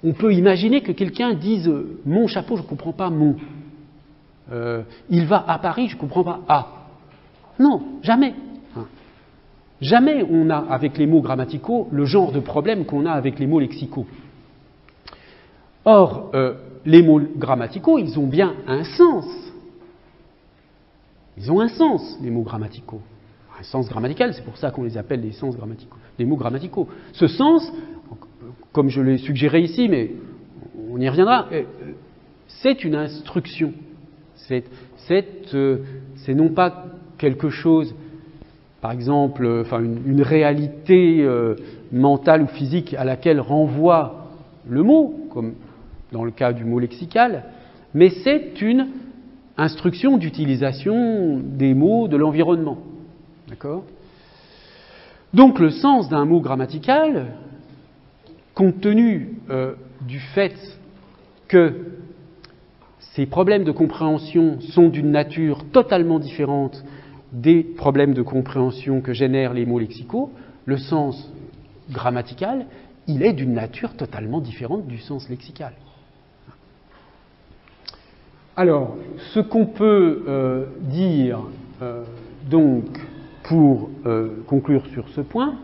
on peut imaginer que quelqu'un dise « mon chapeau, je ne comprends pas mon ». Il va à Paris, je ne comprends pas « à ». Non, jamais. Jamais on a, avec les mots grammaticaux, le genre de problème qu'on a avec les mots lexicaux. Or, les mots grammaticaux, ils ont bien un sens. Ils ont un sens, les mots grammaticaux. Un sens grammatical, c'est pour ça qu'on les appelle les sens grammaticaux, les mots grammaticaux. Ce sens, comme je l'ai suggéré ici, mais on y reviendra, c'est une instruction. C'est non pas quelque chose, par exemple, une réalité mentale ou physique à laquelle renvoie le mot, comme dans le cas du mot lexical, mais c'est une instruction d'utilisation des mots de l'environnement. D'accord ? Donc le sens d'un mot grammatical, compte tenu du fait que ces problèmes de compréhension sont d'une nature totalement différente des problèmes de compréhension que génèrent les mots lexicaux, le sens grammatical, il est d'une nature totalement différente du sens lexical. Alors, ce qu'on peut dire donc pour conclure sur ce point,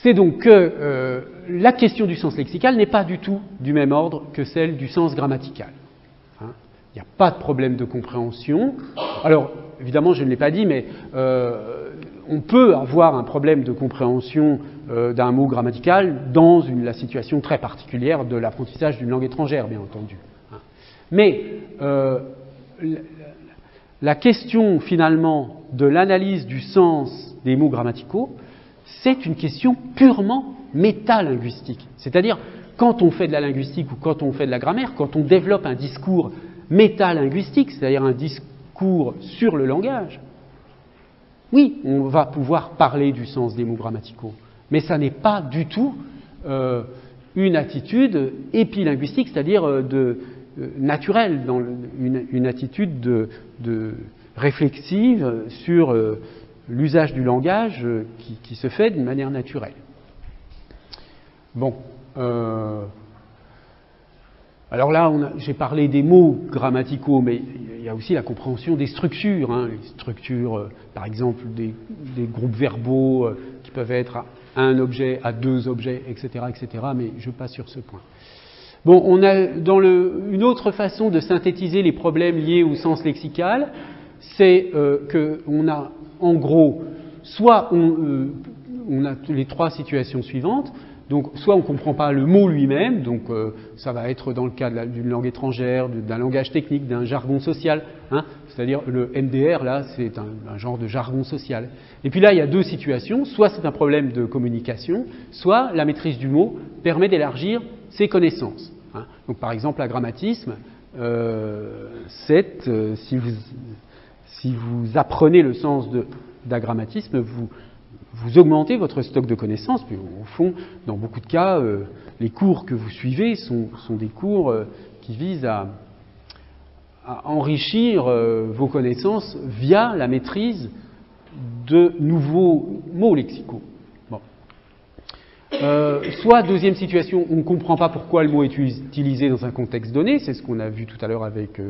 c'est donc que la question du sens lexical n'est pas du tout du même ordre que celle du sens grammatical. Il n'y a pas de problème de compréhension. Alors, évidemment, je ne l'ai pas dit, mais on peut avoir un problème de compréhension d'un mot grammatical dans la situation très particulière de l'apprentissage d'une langue étrangère, bien entendu. Mais la question, finalement, de l'analyse du sens des mots grammaticaux, c'est une question purement métalinguistique. C'est-à-dire, quand on fait de la linguistique ou quand on fait de la grammaire, quand on développe un discours métalinguistique, c'est-à-dire un discours sur le langage, oui, on va pouvoir parler du sens des mots grammaticaux, mais ça n'est pas du tout une attitude épilinguistique, c'est-à-dire naturelle, une attitude réflexive sur l'usage du langage qui se fait d'une manière naturelle. Bon. Alors là, j'ai parlé des mots grammaticaux, mais il y a aussi la compréhension des structures. Les structures, par exemple, des groupes verbaux qui peuvent être à un objet, à deux objets, etc., etc., mais je passe sur ce point. Bon, on a une autre façon de synthétiser les problèmes liés au sens lexical, c'est qu'on a, en gros, soit on a les trois situations suivantes. Donc, soit on ne comprend pas le mot lui-même, donc ça va être dans le cas d'une langue étrangère, d'un langage technique, d'un jargon social, hein, c'est-à-dire le MDR, là, c'est un genre de jargon social. Et puis là, il y a deux situations, soit c'est un problème de communication, soit la maîtrise du mot permet d'élargir ses connaissances. Hein. Donc, par exemple, la grammatisme, si vous apprenez le sens d'agrammatisme, vous augmentez votre stock de connaissances. Puis, au fond, dans beaucoup de cas, les cours que vous suivez sont des cours qui visent à enrichir vos connaissances via la maîtrise de nouveaux mots lexicaux. Bon. Soit, deuxième situation, on ne comprend pas pourquoi le mot est utilisé dans un contexte donné, c'est ce qu'on a vu tout à l'heure avec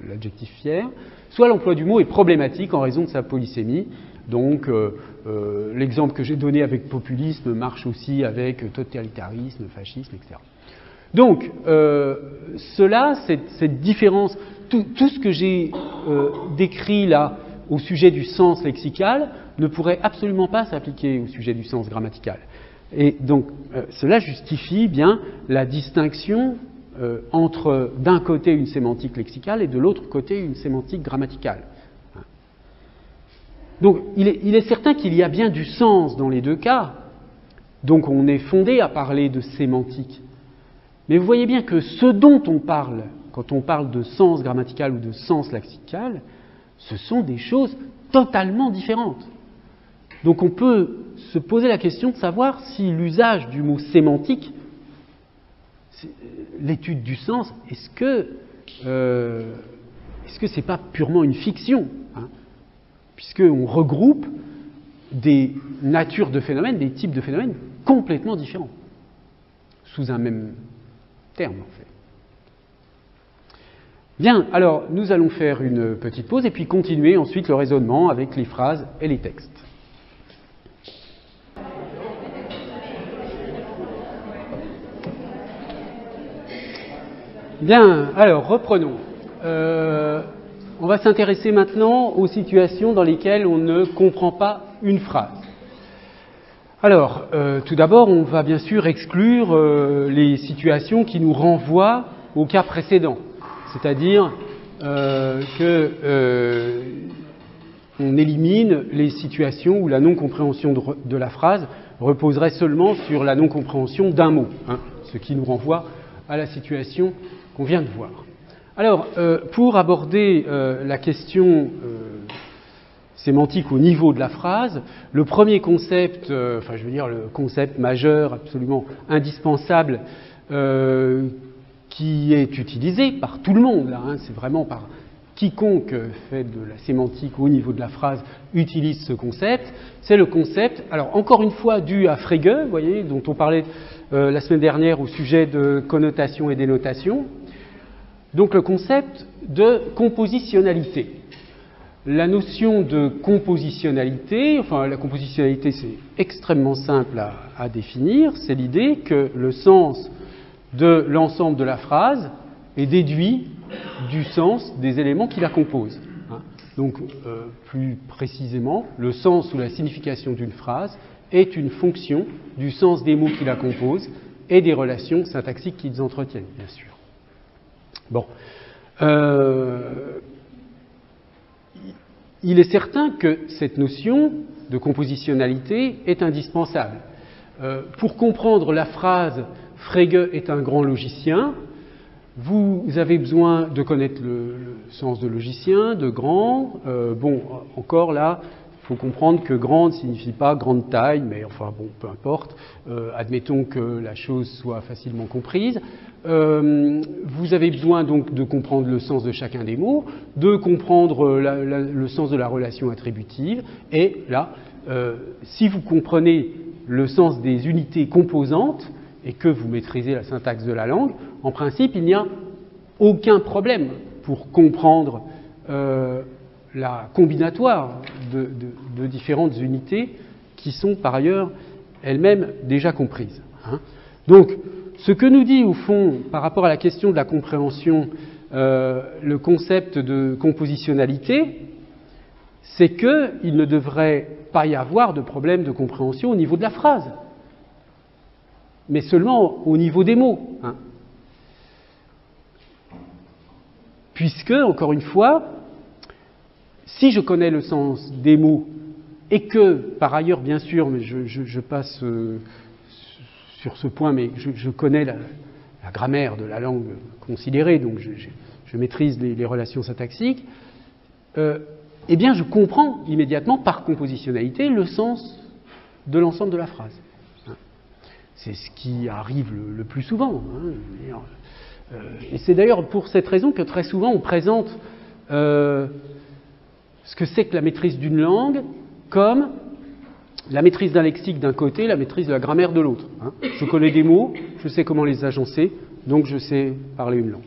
l'adjectif fier. Soit l'emploi du mot est problématique en raison de sa polysémie. Donc, l'exemple que j'ai donné avec populisme marche aussi avec totalitarisme, fascisme, etc. Donc, cette différence, tout ce que j'ai décrit là au sujet du sens lexical ne pourrait absolument pas s'appliquer au sujet du sens grammatical. Et donc, cela justifie bien la distinction entre d'un côté une sémantique lexicale et de l'autre côté une sémantique grammaticale. Donc, il est certain qu'il y a bien du sens dans les deux cas, donc on est fondé à parler de sémantique. Mais vous voyez bien que ce dont on parle, quand on parle de sens grammatical ou de sens lexical, ce sont des choses totalement différentes. Donc on peut se poser la question de savoir si l'usage du mot sémantique, l'étude du sens, est-ce que c'est pas purement une fiction, hein, puisqu'on regroupe des natures de phénomènes, des types de phénomènes complètement différents, sous un même terme en fait. Bien, alors nous allons faire une petite pause et puis continuer ensuite le raisonnement avec les phrases et les textes. Bien, alors reprenons. On va s'intéresser maintenant aux situations dans lesquelles on ne comprend pas une phrase. Alors, tout d'abord, on va bien sûr exclure les situations qui nous renvoient au cas précédent, c'est-à-dire on élimine les situations où la non-compréhension de la phrase reposerait seulement sur la non-compréhension d'un mot, hein, ce qui nous renvoie à la situation qu'on vient de voir. Alors, pour aborder la question sémantique au niveau de la phrase, le premier concept, le concept majeur, absolument indispensable, qui est utilisé par tout le monde, là, hein, c'est vraiment par quiconque fait de la sémantique au niveau de la phrase utilise ce concept, c'est le concept, alors encore une fois dû à Frege, vous voyez, dont on parlait la semaine dernière au sujet de connotation et dénotation. Donc le concept de compositionnalité. La notion de compositionnalité, enfin la compositionnalité c'est extrêmement simple à définir, c'est l'idée que le sens de l'ensemble de la phrase est déduit du sens des éléments qui la composent. Donc plus précisément, le sens ou la signification d'une phrase est une fonction du sens des mots qui la composent et des relations syntaxiques qu'ils entretiennent, bien sûr. Bon. Il est certain que cette notion de compositionnalité est indispensable. Pour comprendre la phrase « Frege est un grand logicien », vous avez besoin de connaître le sens de logicien, de grand. Encore là, il faut comprendre que grande ne signifie pas grande taille, mais enfin bon, peu importe. Admettons que la chose soit facilement comprise. Vous avez besoin donc de comprendre le sens de chacun des mots, de comprendre le sens de la relation attributive, et là, si vous comprenez le sens des unités composantes et que vous maîtrisez la syntaxe de la langue, en principe, il n'y a aucun problème pour comprendre la combinatoire de différentes unités qui sont par ailleurs elles-mêmes déjà comprises. Hein. Donc, ce que nous dit au fond, par rapport à la question de la compréhension, le concept de compositionnalité, c'est qu'il ne devrait pas y avoir de problème de compréhension au niveau de la phrase. mais seulement au niveau des mots. Hein. Puisque, encore une fois, si je connais le sens des mots et que, par ailleurs, bien sûr, mais je passe sur ce point, mais je connais la grammaire de la langue considérée, donc je maîtrise les relations syntaxiques, eh bien, je comprends immédiatement, par compositionnalité, le sens de l'ensemble de la phrase. C'est ce qui arrive le plus souvent. Hein. Et c'est d'ailleurs pour cette raison que très souvent on présente ce que c'est que la maîtrise d'une langue comme la maîtrise d'un lexique d'un côté, la maîtrise de la grammaire de l'autre. Hein. Je connais des mots, je sais comment les agencer, donc je sais parler une langue.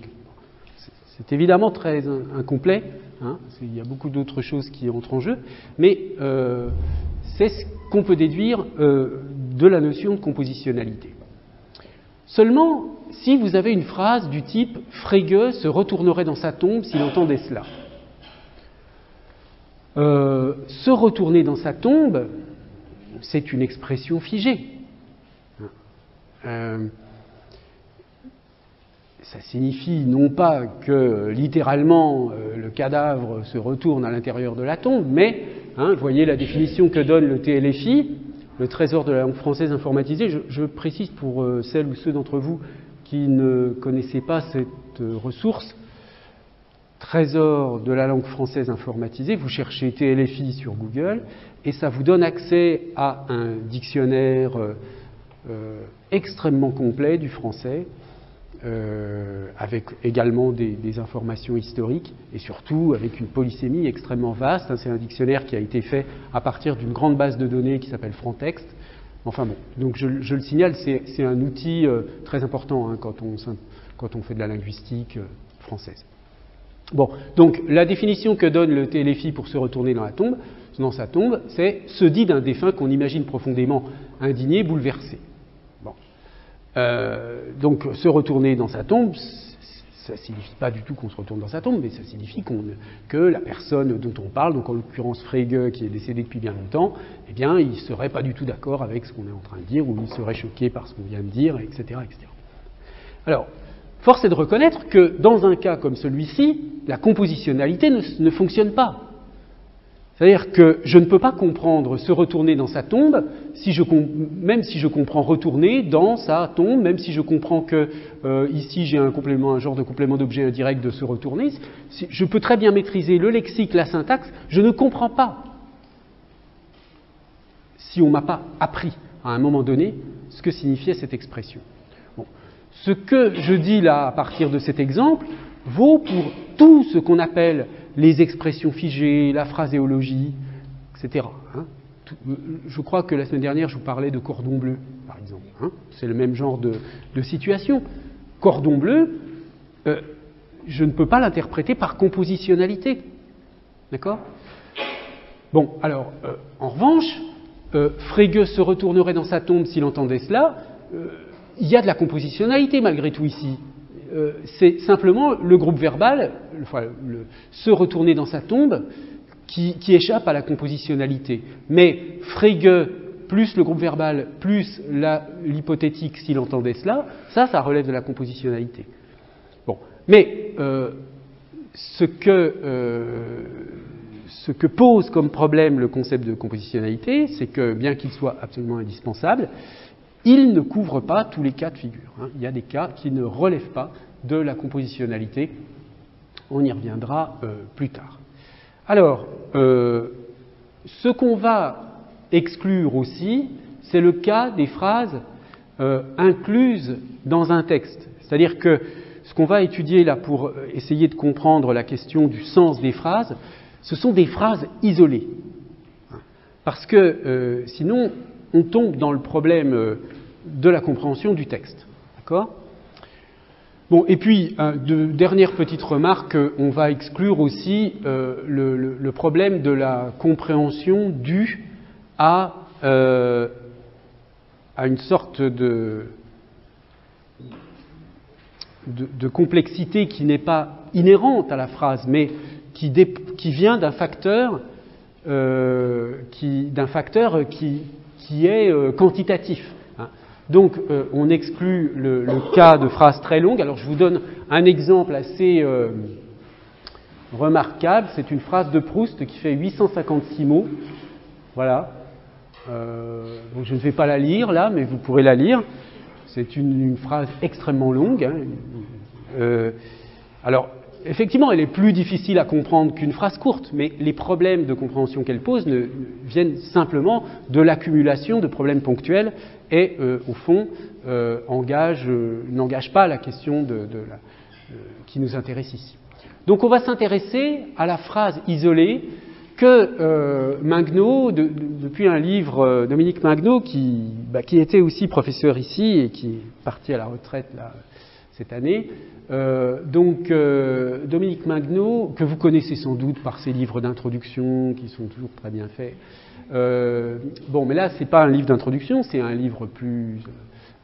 C'est évidemment très incomplet, hein. Il y a beaucoup d'autres choses qui entrent en jeu, mais c'est ce qu'on peut déduire de la notion de compositionnalité. Seulement, si vous avez une phrase du type « Frege se retournerait dans sa tombe s'il entendait cela ». Se retourner dans sa tombe, c'est une expression figée. Ça signifie non pas que littéralement le cadavre se retourne à l'intérieur de la tombe, mais, hein, vous voyez la définition que donne le TLFI, le Trésor de la langue française informatisée. Je précise pour celles ou ceux d'entre vous qui ne connaissaient pas cette ressource, Trésor de la langue française informatisée, vous cherchez TLFI sur Google et ça vous donne accès à un dictionnaire extrêmement complet du français, avec également des informations historiques et surtout avec une polysémie extrêmement vaste. C'est un dictionnaire qui a été fait à partir d'une grande base de données qui s'appelle Frontext. Enfin bon, donc je le signale, c'est un outil très important hein, quand on fait de la linguistique française. Bon, donc la définition que donne le TLFI pour se retourner dans sa tombe, c'est « se dit d'un défunt qu'on imagine profondément indigné, bouleversé ». Donc se retourner dans sa tombe, ça ne signifie pas du tout qu'on se retourne dans sa tombe, mais ça signifie que la personne dont on parle, donc en l'occurrence Frege qui est décédé depuis bien longtemps, eh bien il ne serait pas du tout d'accord avec ce qu'on est en train de dire, ou il serait choqué par ce qu'on vient de dire, etc., etc. Alors, force est de reconnaître que dans un cas comme celui-ci, la compositionnalité ne fonctionne pas. C'est-à-dire que je ne peux pas comprendre se retourner dans sa tombe, même si je comprends retourner dans sa tombe, même si je comprends que ici j'ai un genre de complément d'objet indirect de se retourner, je peux très bien maîtriser le lexique, la syntaxe, je ne comprends pas. Si on ne m'a pas appris à un moment donné ce que signifiait cette expression. Bon. Ce que je dis là à partir de cet exemple vaut pour tout ce qu'on appelle les expressions figées, la phraséologie, etc. Hein. Je crois que la semaine dernière, je vous parlais de cordon bleu, par exemple. Hein. C'est le même genre de situation. Cordon bleu, je ne peux pas l'interpréter par compositionnalité. D'accord ? Bon, alors, en revanche, Frege se retournerait dans sa tombe s'il entendait cela. Il y a de la compositionnalité malgré tout ici. C'est simplement le groupe verbal, se retourner dans sa tombe, qui échappe à la compositionnalité. Mais Frege plus le groupe verbal plus l'hypothétique s'il entendait cela, ça relève de la compositionnalité. Bon, mais ce que pose comme problème le concept de compositionnalité, c'est que bien qu'il soit absolument indispensable, il ne couvre pas tous les cas de figure. Hein. Il y a des cas qui ne relèvent pas de la compositionnalité. On y reviendra plus tard. Alors, ce qu'on va exclure aussi, c'est le cas des phrases incluses dans un texte. C'est-à-dire que ce qu'on va étudier là pour essayer de comprendre la question du sens des phrases, ce sont des phrases isolées. Parce que sinon, on tombe dans le problème de la compréhension du texte. D'accord ? Bon, et puis, dernière petite remarque, on va exclure aussi le problème de la compréhension due à une sorte de complexité qui n'est pas inhérente à la phrase, mais qui vient d'un facteur qui est quantitatif. Hein. Donc, on exclut le cas de phrases très longues. Alors, je vous donne un exemple assez remarquable. C'est une phrase de Proust qui fait 856 mots. Voilà. Donc, je ne vais pas la lire là, mais vous pourrez la lire. C'est une phrase extrêmement longue. Hein. Alors, effectivement, elle est plus difficile à comprendre qu'une phrase courte, mais les problèmes de compréhension qu'elle pose viennent simplement de l'accumulation de problèmes ponctuels et, au fond, n'engagent pas la question qui nous intéresse ici. Donc, on va s'intéresser à la phrase isolée que Maguenot, depuis un livre, Dominique Maguenot, qui était aussi professeur ici et qui est parti à la retraite là, cette année. Dominique Maguenot, que vous connaissez sans doute par ses livres d'introduction, qui sont toujours très bien faits. Mais là, c'est pas un livre d'introduction, c'est un livre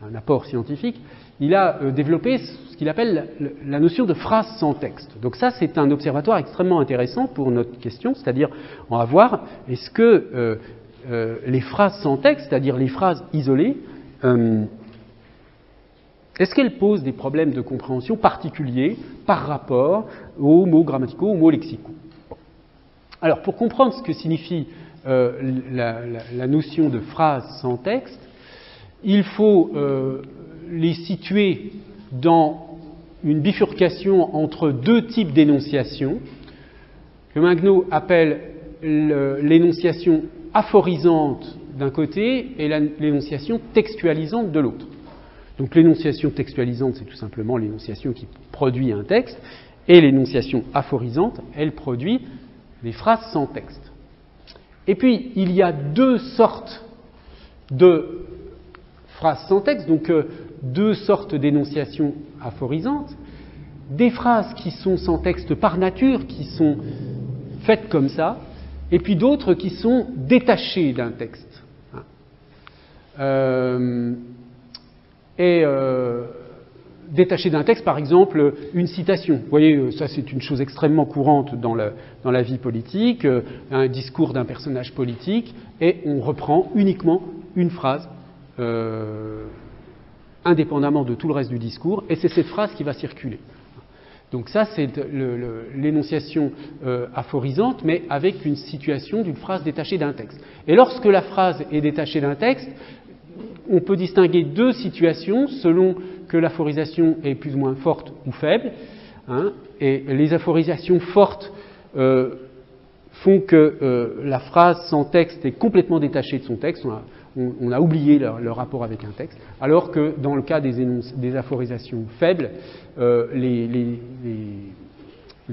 un apport scientifique. Il a développé ce qu'il appelle la notion de phrase sans texte. Donc ça, c'est un observatoire extrêmement intéressant pour notre question, c'est-à-dire, on va voir, est-ce que les phrases sans texte, c'est-à-dire les phrases isolées, est-ce qu'elles posent des problèmes de compréhension particuliers par rapport aux mots grammaticaux, aux mots lexicaux? Alors, pour comprendre ce que signifie la notion de phrase sans texte, il faut les situer dans une bifurcation entre deux types d'énonciations que Maguenot appelle l'énonciation aphorisante d'un côté et l'énonciation textualisante de l'autre. Donc l'énonciation textualisante, c'est tout simplement l'énonciation qui produit un texte, et l'énonciation aphorisante, elle produit des phrases sans texte. Et puis, il y a deux sortes de phrases sans texte, donc deux sortes d'énonciations aphorisantes, des phrases qui sont sans texte par nature, qui sont faites comme ça, et puis d'autres qui sont détachées d'un texte. Détaché d'un texte, par exemple, une citation. Vous voyez, ça c'est une chose extrêmement courante dans la vie politique, un discours d'un personnage politique, et on reprend uniquement une phrase, indépendamment de tout le reste du discours, et c'est cette phrase qui va circuler. Donc ça, c'est l'énonciation aphorisante, mais avec une situation d'une phrase détachée d'un texte. Et lorsque la phrase est détachée d'un texte, on peut distinguer deux situations selon que l'aphorisation est plus ou moins forte ou faible. Hein, et les aphorisations fortes font que la phrase sans texte est complètement détachée de son texte. On a oublié le rapport avec un texte. Alors que dans le cas des aphorisations faibles, les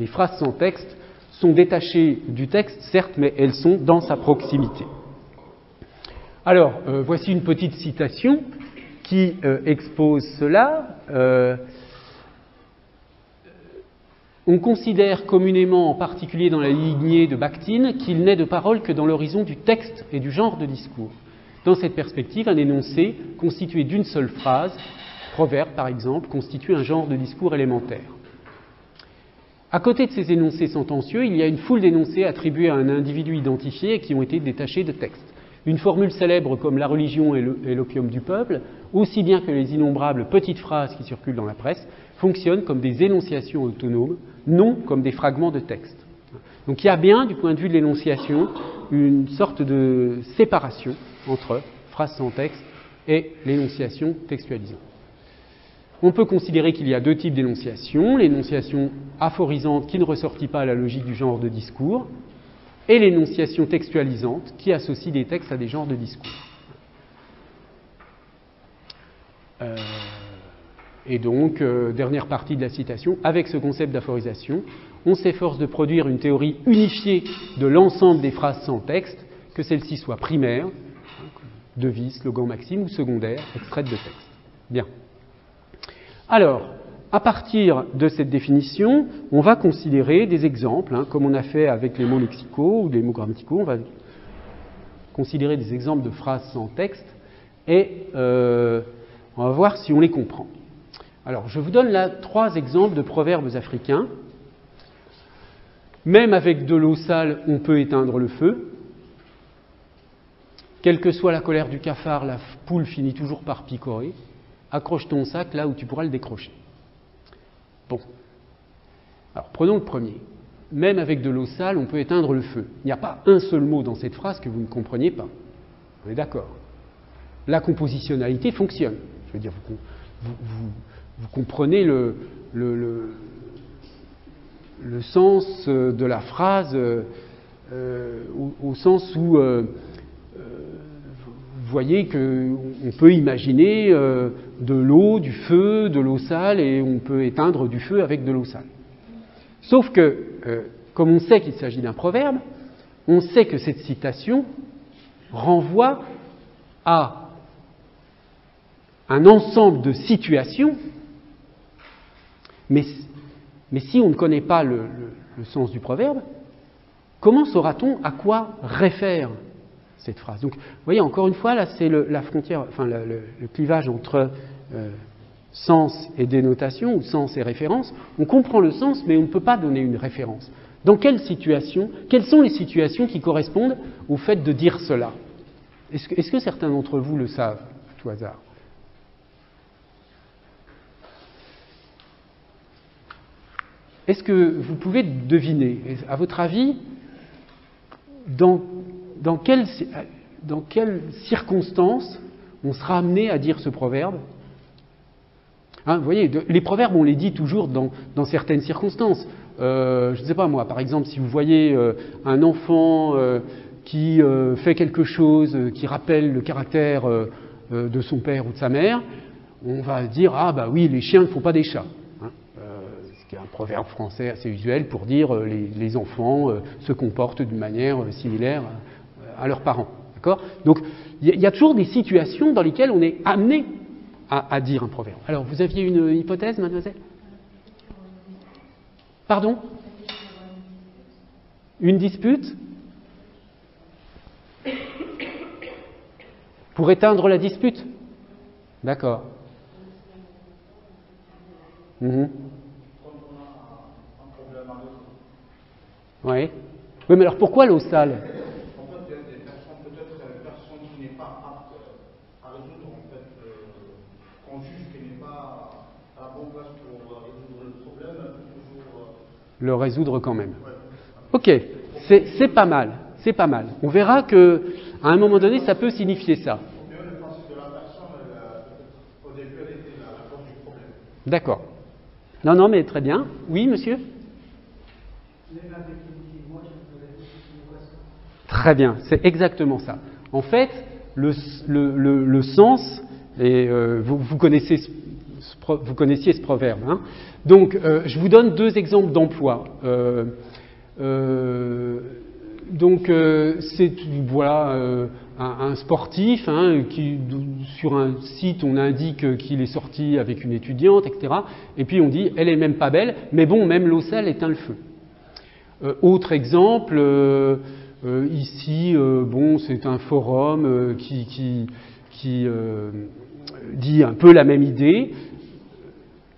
phrases sans texte sont détachées du texte, certes, mais elles sont dans sa proximité. Alors, voici une petite citation qui expose cela. On considère communément, en particulier dans la lignée de Bakhtin, qu'il n'est de parole que dans l'horizon du texte et du genre de discours. Dans cette perspective, un énoncé constitué d'une seule phrase, proverbe par exemple, constitue un genre de discours élémentaire. À côté de ces énoncés sentencieux, il y a une foule d'énoncés attribués à un individu identifié et qui ont été détachés de texte. Une formule célèbre comme la religion est l'opium du peuple, aussi bien que les innombrables petites phrases qui circulent dans la presse, fonctionnent comme des énonciations autonomes, non comme des fragments de texte. Donc il y a bien, du point de vue de l'énonciation, une sorte de séparation entre phrase sans texte et l'énonciation textualisante. On peut considérer qu'il y a deux types d'énonciation, l'énonciation aphorisante qui ne ressortit pas à la logique du genre de discours, et l'énonciation textualisante qui associe des textes à des genres de discours. Et donc, dernière partie de la citation, avec ce concept d'aphorisation, on s'efforce de produire une théorie unifiée de l'ensemble des phrases sans texte, que celles-ci soient primaires, devises, slogans, maximes, ou secondaires, extraites de texte. Bien. Alors, à partir de cette définition, on va considérer des exemples, comme on a fait avec les mots lexicaux ou les mots grammaticaux, on va considérer des exemples de phrases sans texte et on va voir si on les comprend. Alors, je vous donne là 3 exemples de proverbes africains. Même avec de l'eau sale, on peut éteindre le feu. quelle que soit la colère du cafard, la poule finit toujours par picorer. Accroche ton sac là où tu pourras le décrocher. Bon. Alors, prenons le premier. Même avec de l'eau sale, on peut éteindre le feu. Il n'y a pas un seul mot dans cette phrase que vous ne compreniez pas. On est d'accord. La compositionnalité fonctionne. Je veux dire, vous comprenez le sens de la phrase au sens où vous voyez qu'on peut imaginer de l'eau, du feu, de l'eau sale, et on peut éteindre du feu avec de l'eau sale. Sauf que, comme on sait qu'il s'agit d'un proverbe, on sait que cette citation renvoie à un ensemble de situations, mais si on ne connaît pas le sens du proverbe, comment saura-t-on à quoi réfère cette phrase? Donc, vous voyez, encore une fois, là, c'est la frontière, enfin, le clivage entre sens et dénotation, ou sens et référence. On comprend le sens, mais on ne peut pas donner une référence. Dans quelle situation, quelles sont les situations qui correspondent au fait de dire cela? Est-ce que certains d'entre vous le savent, à tout hasard? Est-ce que vous pouvez deviner, à votre avis, dans quelles circonstances on sera amené à dire ce proverbe? Vous voyez, les proverbes, on les dit toujours dans certaines circonstances. Je ne sais pas moi, par exemple, si vous voyez un enfant qui fait quelque chose qui rappelle le caractère de son père ou de sa mère, on va dire « Ah bah oui, les chiens ne font pas des chats ». C'est un proverbe français assez usuel pour dire les enfants se comportent d'une manière similaire à leurs parents. D'accord ? Donc, il y a toujours des situations dans lesquelles on est amené à dire un proverbe. Alors, vous aviez une hypothèse, mademoiselle ? Pardon ? Une dispute ? Pour éteindre la dispute ? D'accord. Oui. Oui, mais alors pourquoi l'eau sale ? En fait, il y a des personnes, peut-être une personne qui n'est pas apte à résoudre, en fait, qu'on juge qu'elle n'est pas à la bonne place pour résoudre le problème, toujours. Le résoudre quand même. Ouais. Ok, c'est pas mal, c'est pas mal. On verra que à un moment donné, ça peut signifier ça. Ou bien le principe de la personne, au début, elle était la cause du problème. D'accord. Non, mais très bien. Oui, monsieur ? Très bien, c'est exactement ça. En fait, le sens, et vous connaissiez ce proverbe. Hein. Donc, je vous donne deux exemples d'emploi. C'est voilà un sportif qui, sur un site, on indique qu'il est sorti avec une étudiante, etc. Et puis on dit, elle est même pas belle, mais bon, même l'eau sale éteint le feu. Autre exemple, ici, c'est un forum qui dit un peu la même idée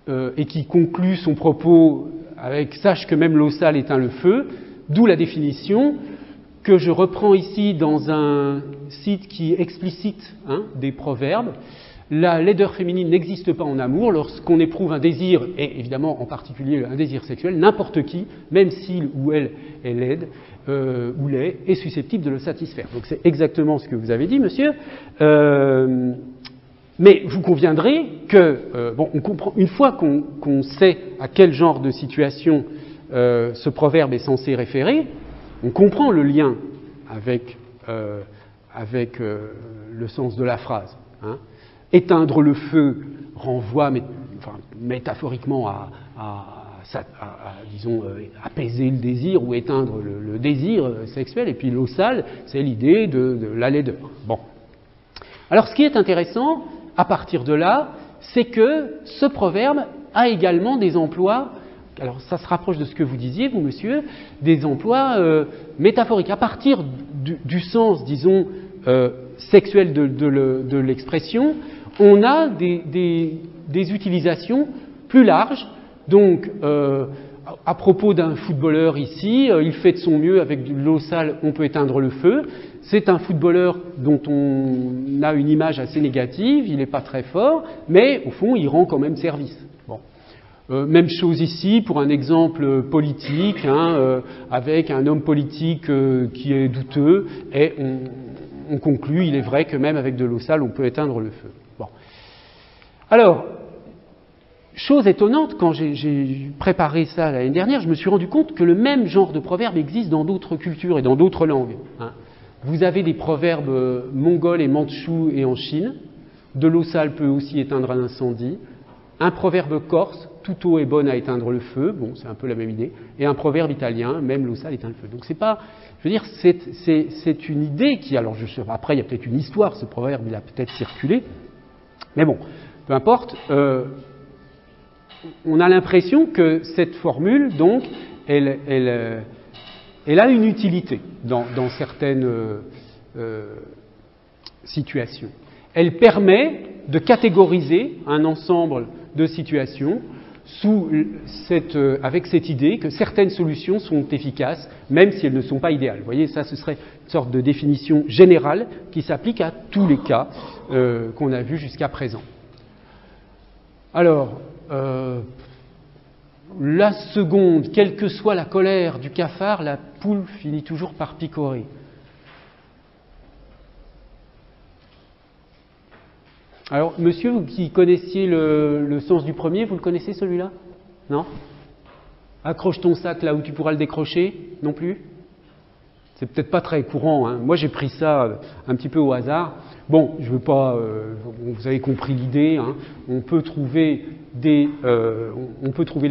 et qui conclut son propos avec « sache que même l'eau sale éteint le feu », d'où la définition que je reprends ici dans un site qui explicite des proverbes. La laideur féminine n'existe pas en amour. Lorsqu'on éprouve un désir, et évidemment en particulier un désir sexuel, n'importe qui, même s'il ou elle est laide ou laid, est susceptible de le satisfaire. Donc c'est exactement ce que vous avez dit, monsieur. Mais vous conviendrez que, on comprend, une fois qu'on sait à quel genre de situation ce proverbe est censé référer, on comprend le lien avec le sens de la phrase. Éteindre le feu renvoie métaphoriquement à disons, apaiser le désir ou éteindre le désir sexuel. Et puis l'eau sale, c'est l'idée de la laideur. Bon. Alors ce qui est intéressant, à partir de là, c'est que ce proverbe a également des emplois, alors ça se rapproche de ce que vous disiez, vous monsieur, des emplois métaphoriques. À partir du sens, disons, sexuel de l'expression, on a des utilisations plus larges. Donc, à propos d'un footballeur ici, il fait de son mieux, avec de l'eau sale, on peut éteindre le feu. C'est un footballeur dont on a une image assez négative, il n'est pas très fort, mais au fond, il rend quand même service. Bon. Même chose ici pour un exemple politique, avec un homme politique qui est douteux, et on conclut, il est vrai que même avec de l'eau sale, on peut éteindre le feu. Bon. Alors, chose étonnante, quand j'ai préparé ça l'année dernière, je me suis rendu compte que le même genre de proverbe existe dans d'autres cultures et dans d'autres langues. Vous avez des proverbes mongols et mandchous et en Chine. De l'eau sale peut aussi éteindre un incendie. Un proverbe corse, toute eau est bonne à éteindre le feu. Bon, c'est un peu la même idée. Et un proverbe italien, même l'eau sale éteint le feu. Donc c'est pas, je veux dire, c'est une idée qui, alors après il y a peut-être une histoire, ce proverbe il a peut-être circulé. Mais bon, peu importe. On a l'impression que cette formule, donc, elle a une utilité dans certaines situations. Elle permet de catégoriser un ensemble de situations avec cette idée que certaines solutions sont efficaces, même si elles ne sont pas idéales. Vous voyez, ça, ce serait une sorte de définition générale qui s'applique à tous les cas qu'on a vus jusqu'à présent. Alors, la seconde, quelle que soit la colère du cafard, la poule finit toujours par picorer. Alors, monsieur, vous qui connaissiez le sens du premier, vous le connaissez celui-là? Non? Accroche ton sac là où tu pourras le décrocher? Non plus? C'est peut-être pas très courant, hein. Moi, j'ai pris ça un petit peu au hasard. Bon, je veux pas. Vous avez compris l'idée. Hein. On peut trouver les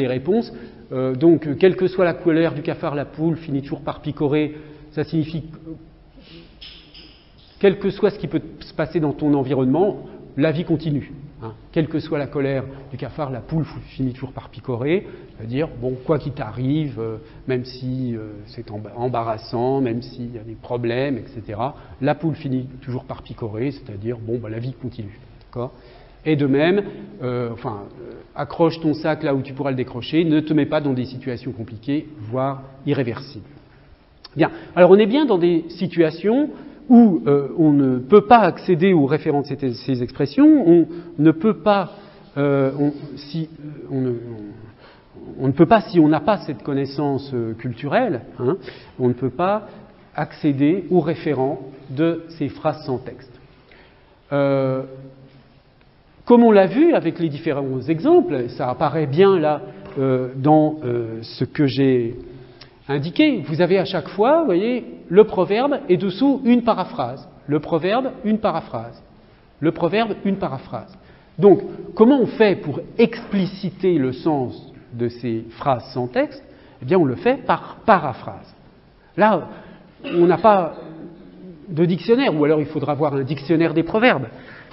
réponses. Donc, quelle que soit la colère du cafard, la poule finit toujours par picorer. Ça signifie, quel que soit ce qui peut se passer dans ton environnement, la vie continue. Hein. Quelle que soit la colère du cafard, la poule finit toujours par picorer. C'est-à-dire, bon, quoi qu'il t'arrive, même si c'est embarrassant, même s'il y a des problèmes, etc., la poule finit toujours par picorer, c'est-à-dire, bon, bah, la vie continue. D'accord ? Et de même, accroche ton sac là où tu pourras le décrocher, ne te mets pas dans des situations compliquées, voire irréversibles. Bien, alors on est bien dans des situations où on ne peut pas accéder aux référents de ces expressions, on ne peut pas, on ne peut pas, si on n'a pas cette connaissance culturelle, hein, on ne peut pas accéder aux référents de ces phrases sans texte. Comme on l'a vu avec les différents exemples, ça apparaît bien là dans ce que j'ai indiqué. Vous avez à chaque fois, vous voyez, le proverbe et dessous une paraphrase. Le proverbe, une paraphrase. Le proverbe, une paraphrase. Donc, comment on fait pour expliciter le sens de ces phrases sans texte? Eh bien, on le fait par paraphrase. Là, on n'a pas de dictionnaire, ou alors il faudra avoir un dictionnaire des proverbes.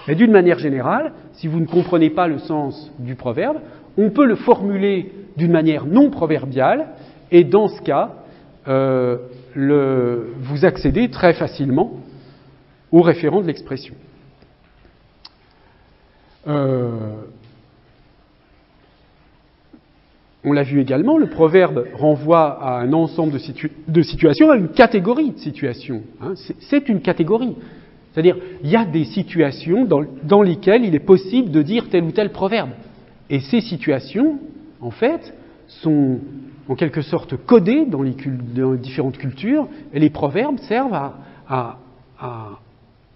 Mais d'une manière générale, si vous ne comprenez pas le sens du proverbe, on peut le formuler d'une manière non proverbiale, et dans ce cas, vous accédez très facilement au référent de l'expression. On l'a vu également, le proverbe renvoie à un ensemble de situations, à une catégorie de situations. Hein. C'est une catégorie. C'est-à-dire, il y a des situations dans lesquelles il est possible de dire tel ou tel proverbe. Et ces situations, en fait, sont en quelque sorte codées dans les différentes cultures, et les proverbes servent à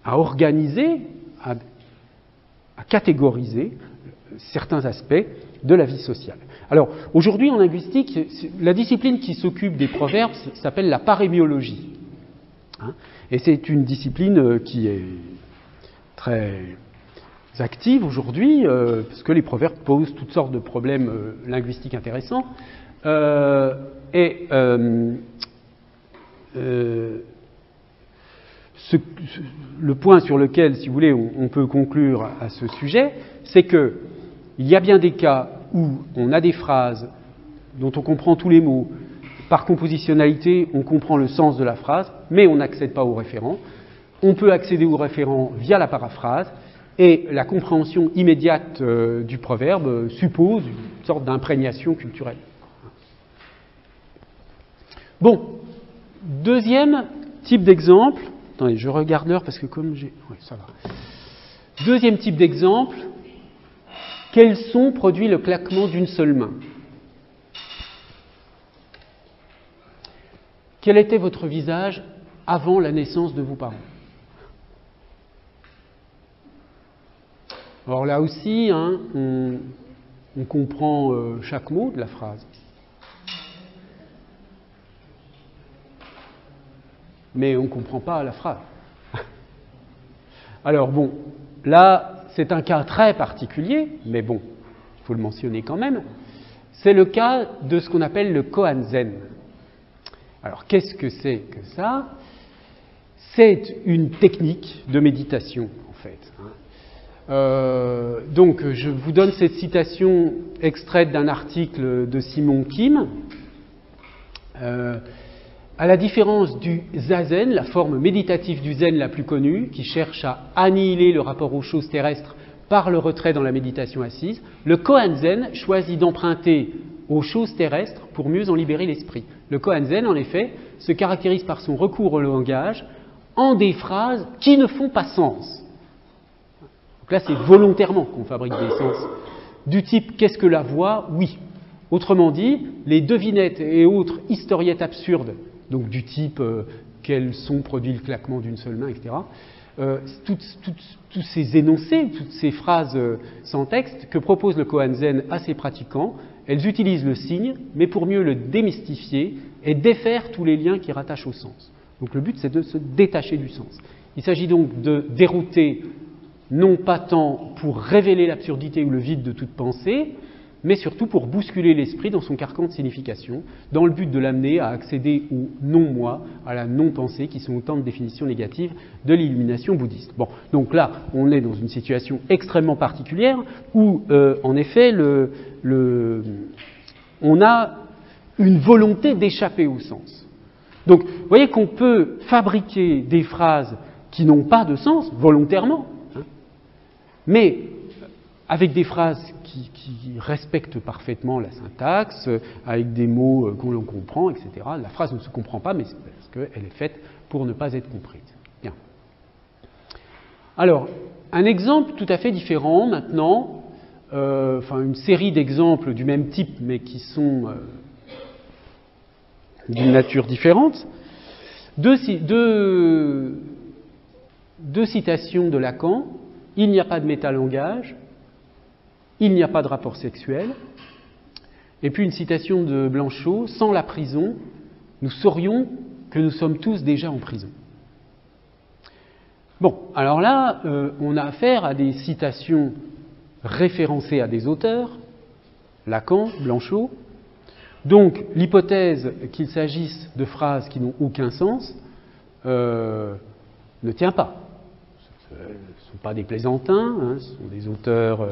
organiser, à catégoriser certains aspects de la vie sociale. Alors, aujourd'hui, en linguistique, la discipline qui s'occupe des proverbes s'appelle la parémiologie. Hein, et c'est une discipline qui est très active aujourd'hui, parce que les proverbes posent toutes sortes de problèmes linguistiques intéressants. Le point sur lequel, si vous voulez, on peut conclure à ce sujet, c'est qu'il y a bien des cas où on a des phrases dont on comprend tous les mots. Par compositionnalité, on comprend le sens de la phrase, mais on n'accède pas au référent. On peut accéder au référent via la paraphrase, et la compréhension immédiate du proverbe suppose une sorte d'imprégnation culturelle. Bon, deuxième type d'exemple. Attendez, je regarde l'heure parce que comme j'ai... Oui, ça va. Deuxième type d'exemple. Quel son produit le claquement d'une seule main? Quel était votre visage avant la naissance de vos parents? Alors là aussi, hein, on comprend chaque mot de la phrase. Mais on ne comprend pas la phrase. Alors bon, là, c'est un cas très particulier, mais bon, il faut le mentionner quand même. C'est le cas de ce qu'on appelle le koan zen. Alors, qu'est-ce que c'est que ça? C'est une technique de méditation, en fait. Donc, je vous donne cette citation extraite d'un article de Simon Kim. À la différence du zazen, la forme méditative du zen la plus connue, qui cherche à annihiler le rapport aux choses terrestres par le retrait dans la méditation assise, le koan zen choisit d'emprunter aux choses terrestres pour mieux en libérer l'esprit. Le koan zen, en effet, se caractérise par son recours au langage en des phrases qui ne font pas sens. Donc là, c'est volontairement qu'on fabrique des sens. Du type « qu'est-ce que la voix ?» Oui. Autrement dit, les devinettes et autres historiettes absurdes, donc du type quel son produit le claquement d'une seule main, etc. Tous ces énoncés, toutes ces phrases sans texte que propose le koan zen à ses pratiquants, elles utilisent le signe, mais pour mieux le démystifier et défaire tous les liens qui rattachent au sens. Donc le but, c'est de se détacher du sens. Il s'agit donc de dérouter, non pas tant pour révéler l'absurdité ou le vide de toute pensée, mais surtout pour bousculer l'esprit dans son carcan de signification, dans le but de l'amener à accéder au non-moi, à la non-pensée, qui sont autant de définitions négatives de l'illumination bouddhiste. Bon, donc là, on est dans une situation extrêmement particulière, où, en effet, on a une volonté d'échapper au sens. Donc, vous voyez qu'on peut fabriquer des phrases qui n'ont pas de sens, volontairement, hein, mais avec des phrases qui respectent parfaitement la syntaxe, avec des mots qu'on comprend, etc. La phrase ne se comprend pas, mais c'est parce qu'elle est faite pour ne pas être comprise. Bien. Alors, un exemple tout à fait différent maintenant, une série d'exemples du même type, mais qui sont d'une nature différente. Deux citations de Lacan. Il n'y a pas de métalangage. Il n'y a pas de rapport sexuel. Et puis une citation de Blanchot, sans la prison, nous saurions que nous sommes tous déjà en prison. Bon, alors là, on a affaire à des citations référencées à des auteurs, Lacan, Blanchot. Donc l'hypothèse qu'il s'agisse de phrases qui n'ont aucun sens ne tient pas. Ce ne sont pas des plaisantins, hein, ce sont des auteurs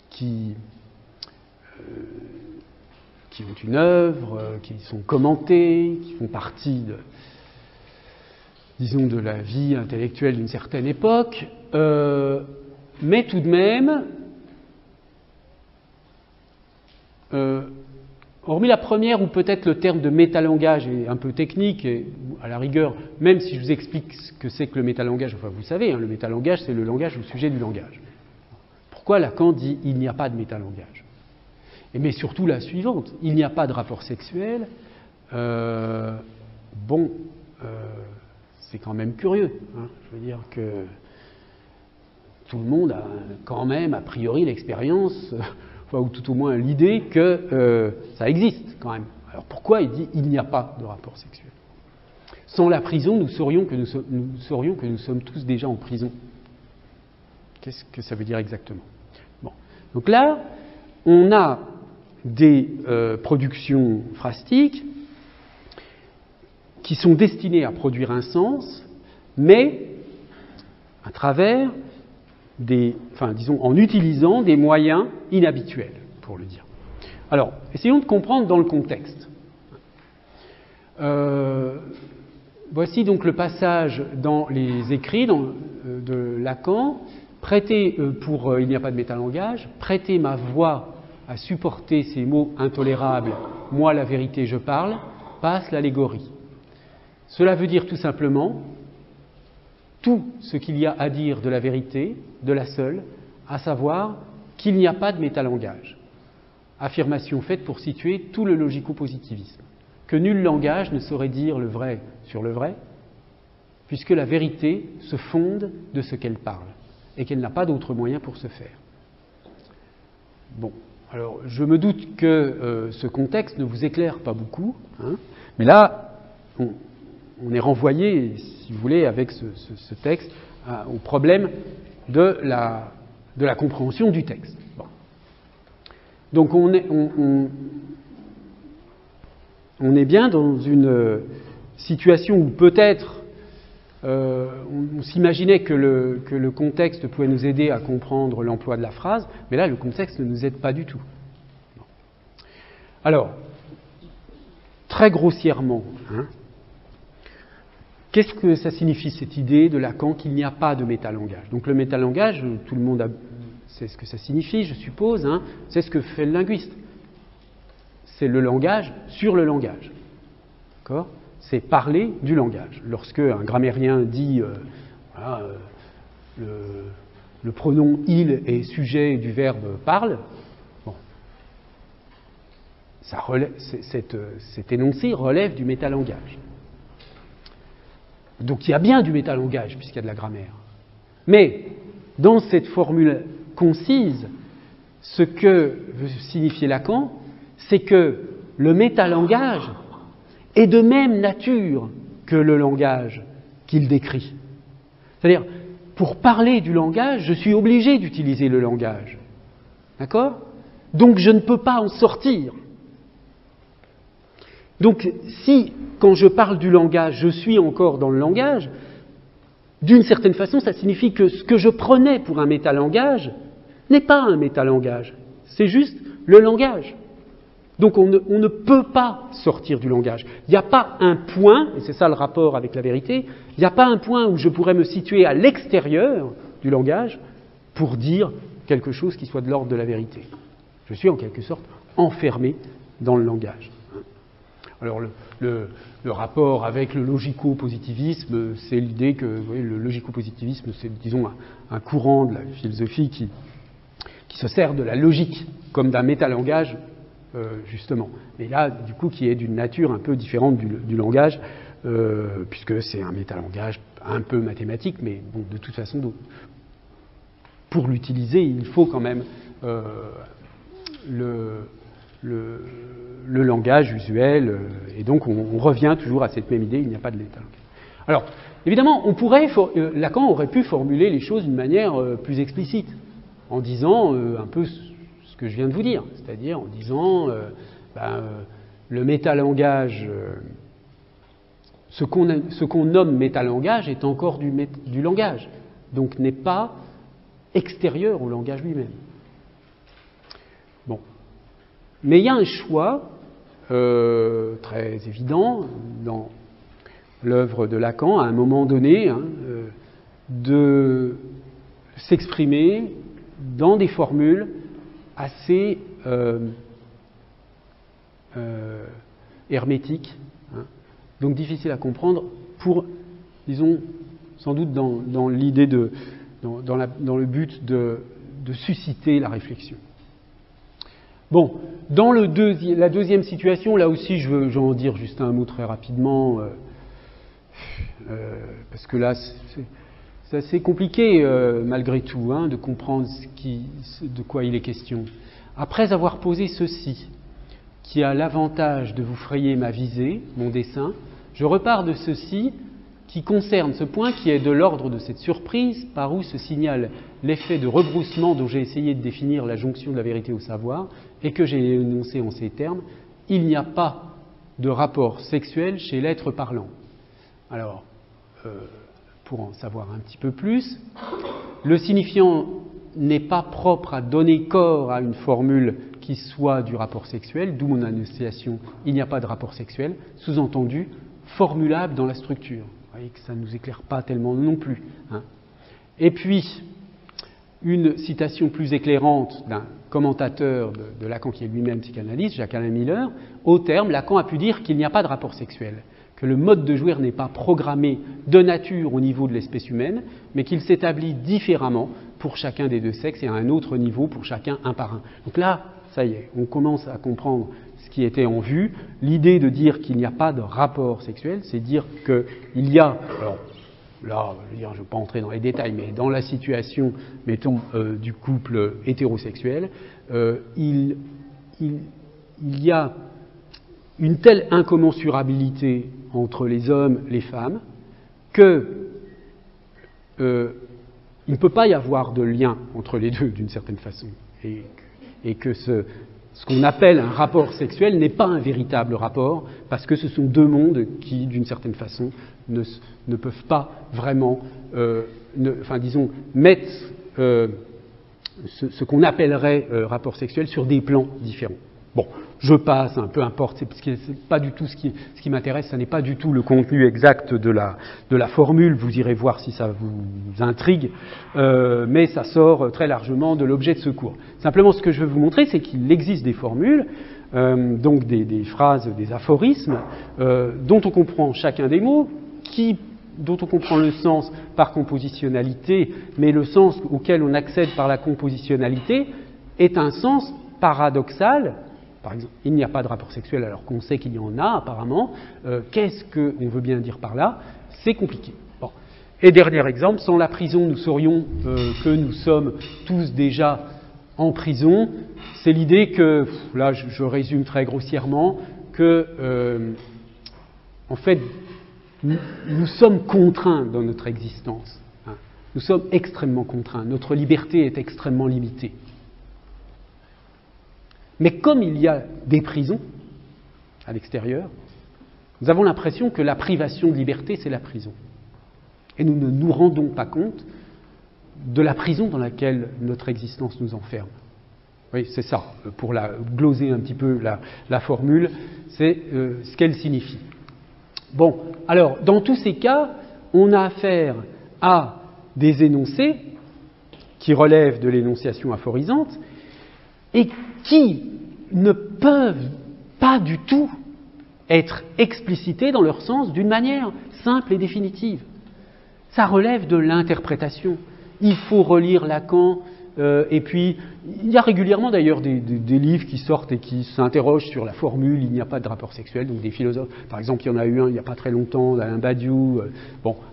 qui ont une œuvre, qui sont commentés, qui font partie de la vie intellectuelle d'une certaine époque, mais tout de même, hormis la première où peut-être le terme de métalangage est un peu technique, et à la rigueur, même si je vous explique ce que c'est que le métalangage, enfin vous savez, hein, le métalangage c'est le langage au sujet du langage. Pourquoi Lacan dit il n'y a pas de métalangage? Mais surtout la suivante, il n'y a pas de rapport sexuel. C'est quand même curieux. Hein. Je veux dire que tout le monde a quand même a priori l'expérience, ou tout au moins l'idée que ça existe quand même. Alors pourquoi il dit il n'y a pas de rapport sexuel? Sans la prison, nous saurions que nous sommes tous déjà en prison. Qu'est-ce que ça veut dire exactement? Bon. Donc là, on a des productions phrastiques qui sont destinées à produire un sens, mais à travers en utilisant des moyens inhabituels, pour le dire. Alors, essayons de comprendre dans le contexte. Voici donc le passage dans les écrits de Lacan. Prêtez, pour il n'y a pas de métalangage, prêtez ma voix à supporter ces mots intolérables, moi la vérité je parle, passe l'allégorie. Cela veut dire tout simplement tout ce qu'il y a à dire de la vérité, de la seule, à savoir qu'il n'y a pas de métalangage. Affirmation faite pour situer tout le logico-positivisme, que nul langage ne saurait dire le vrai sur le vrai, puisque la vérité se fonde de ce qu'elle parle, et qu'elle n'a pas d'autre moyen pour se faire. Bon, alors je me doute que ce contexte ne vous éclaire pas beaucoup, hein, mais là, on est renvoyé, si vous voulez, avec ce texte, au problème de la compréhension du texte. Bon. Donc on est bien dans une situation où peut-être on s'imaginait que le contexte pouvait nous aider à comprendre l'emploi de la phrase, mais là le contexte ne nous aide pas du tout. Bon. Alors, très grossièrement, hein, qu'est-ce que ça signifie cette idée de Lacan qu'il n'y a pas de métalangage? Donc le métalangage, tout le monde sait ce que ça signifie, je suppose, hein, c'est ce que fait le linguiste. C'est le langage sur le langage. D'accord ? C'est parler du langage. Lorsque un grammairien dit voilà, le pronom il est sujet du verbe parle, bon, cet énoncé relève du métalangage. Donc il y a bien du métalangage puisqu'il y a de la grammaire. Mais dans cette formule concise, ce que veut signifier Lacan, c'est que le métalangage est de même nature que le langage qu'il décrit. C'est-à-dire, pour parler du langage, je suis obligé d'utiliser le langage. D'accord ? Donc je ne peux pas en sortir. Donc si, quand je parle du langage, je suis encore dans le langage, d'une certaine façon, ça signifie que ce que je prenais pour un métalangage n'est pas un métalangage, c'est juste le langage. Donc on ne peut pas sortir du langage. Il n'y a pas un point, et c'est ça le rapport avec la vérité, il n'y a pas un point où je pourrais me situer à l'extérieur du langage pour dire quelque chose qui soit de l'ordre de la vérité. Je suis en quelque sorte enfermé dans le langage. Alors le rapport avec le logico-positivisme, c'est l'idée que vous voyez, le logico-positivisme, c'est disons un courant de la philosophie qui se sert de la logique comme d'un métalangage, justement. Mais là, du coup, qui est d'une nature un peu différente du langage, puisque c'est un métalangage un peu mathématique, mais bon, de toute façon, pour l'utiliser, il faut quand même le langage usuel, et donc on revient toujours à cette même idée, il n'y a pas de métalangage. Alors, évidemment, Lacan aurait pu formuler les choses d'une manière plus explicite, en disant un peu ce que je viens de vous dire, c'est-à-dire en disant le métalangage, ce qu'on nomme métalangage est encore du langage, donc n'est pas extérieur au langage lui-même. Bon. Mais il y a un choix très évident dans l'œuvre de Lacan, à un moment donné, de s'exprimer dans des formules assez hermétiques, donc difficiles à comprendre, pour, disons, sans doute dans l'idée dans le but de susciter la réflexion. Bon, dans la deuxième situation, là aussi je vais en dire juste un mot très rapidement, parce que là c'est assez compliqué malgré tout de comprendre de quoi il est question. Après avoir posé ceci, qui a l'avantage de vous frayer ma visée, mon dessin, je repars de ceci qui concerne ce point qui est de l'ordre de cette surprise par où se signale l'effet de rebroussement dont j'ai essayé de définir la jonction de la vérité au savoir et que j'ai énoncé en ces termes. Il n'y a pas de rapport sexuel chez l'être parlant. Alors, pour en savoir un petit peu plus, le signifiant n'est pas propre à donner corps à une formule qui soit du rapport sexuel, d'où mon annonciation, il n'y a pas de rapport sexuel, sous-entendu, formulable dans la structure. Vous voyez que ça ne nous éclaire pas tellement non plus. Et puis, une citation plus éclairante d'un commentateur de Lacan qui est lui-même psychanalyste, Jacques-Alain Miller. Au terme, Lacan a pu dire qu'il n'y a pas de rapport sexuel, que le mode de jouir n'est pas programmé de nature au niveau de l'espèce humaine, mais qu'il s'établit différemment pour chacun des deux sexes et à un autre niveau pour chacun un par un. Donc là, ça y est, on commence à comprendre ce qui était en vue. L'idée de dire qu'il n'y a pas de rapport sexuel, c'est dire qu'il y a... Alors, là, je ne vais pas entrer dans les détails, mais dans la situation, mettons, du couple hétérosexuel, il y a une telle incommensurabilité entre les hommes et les femmes que il ne peut pas y avoir de lien entre les deux d'une certaine façon. Et que ce qu'on appelle un rapport sexuel n'est pas un véritable rapport, parce que ce sont deux mondes qui, d'une certaine façon, ne peuvent pas vraiment, mettre ce qu'on appellerait rapport sexuel sur des plans différents. Bon, je passe, peu importe, parce que c'est pas du tout ce qui m'intéresse, ça n'est pas du tout le contenu exact de la formule, vous irez voir si ça vous intrigue, mais ça sort très largement de l'objet de ce cours. Simplement, ce que je veux vous montrer, c'est qu'il existe des formules, donc des phrases, des aphorismes, dont on comprend chacun des mots, dont on comprend le sens par compositionnalité, mais le sens auquel on accède par la compositionnalité est un sens paradoxal. Par exemple, il n'y a pas de rapport sexuel alors qu'on sait qu'il y en a apparemment. Qu'est-ce qu'on veut bien dire par là? C'est compliqué. Bon. Et dernier exemple, sans la prison, nous saurions que nous sommes tous déjà en prison. C'est l'idée que, là je résume très grossièrement, que en fait nous sommes contraints dans notre existence. Nous sommes extrêmement contraints. Notre liberté est extrêmement limitée. Mais comme il y a des prisons à l'extérieur, nous avons l'impression que la privation de liberté, c'est la prison. Et nous ne nous rendons pas compte de la prison dans laquelle notre existence nous enferme. Oui, c'est ça, pour gloser un petit peu la formule, c'est ce qu'elle signifie. Bon, alors, dans tous ces cas, on a affaire à des énoncés qui relèvent de l'énonciation aphorisante et qui ne peuvent pas du tout être explicités dans leur sens d'une manière simple et définitive. Ça relève de l'interprétation. Il faut relire Lacan, et puis il y a régulièrement d'ailleurs des livres qui sortent et qui s'interrogent sur la formule « il n'y a pas de rapport sexuel », donc des philosophes. Par exemple, il y en a eu un il n'y a pas très longtemps, d'Alain Badiou,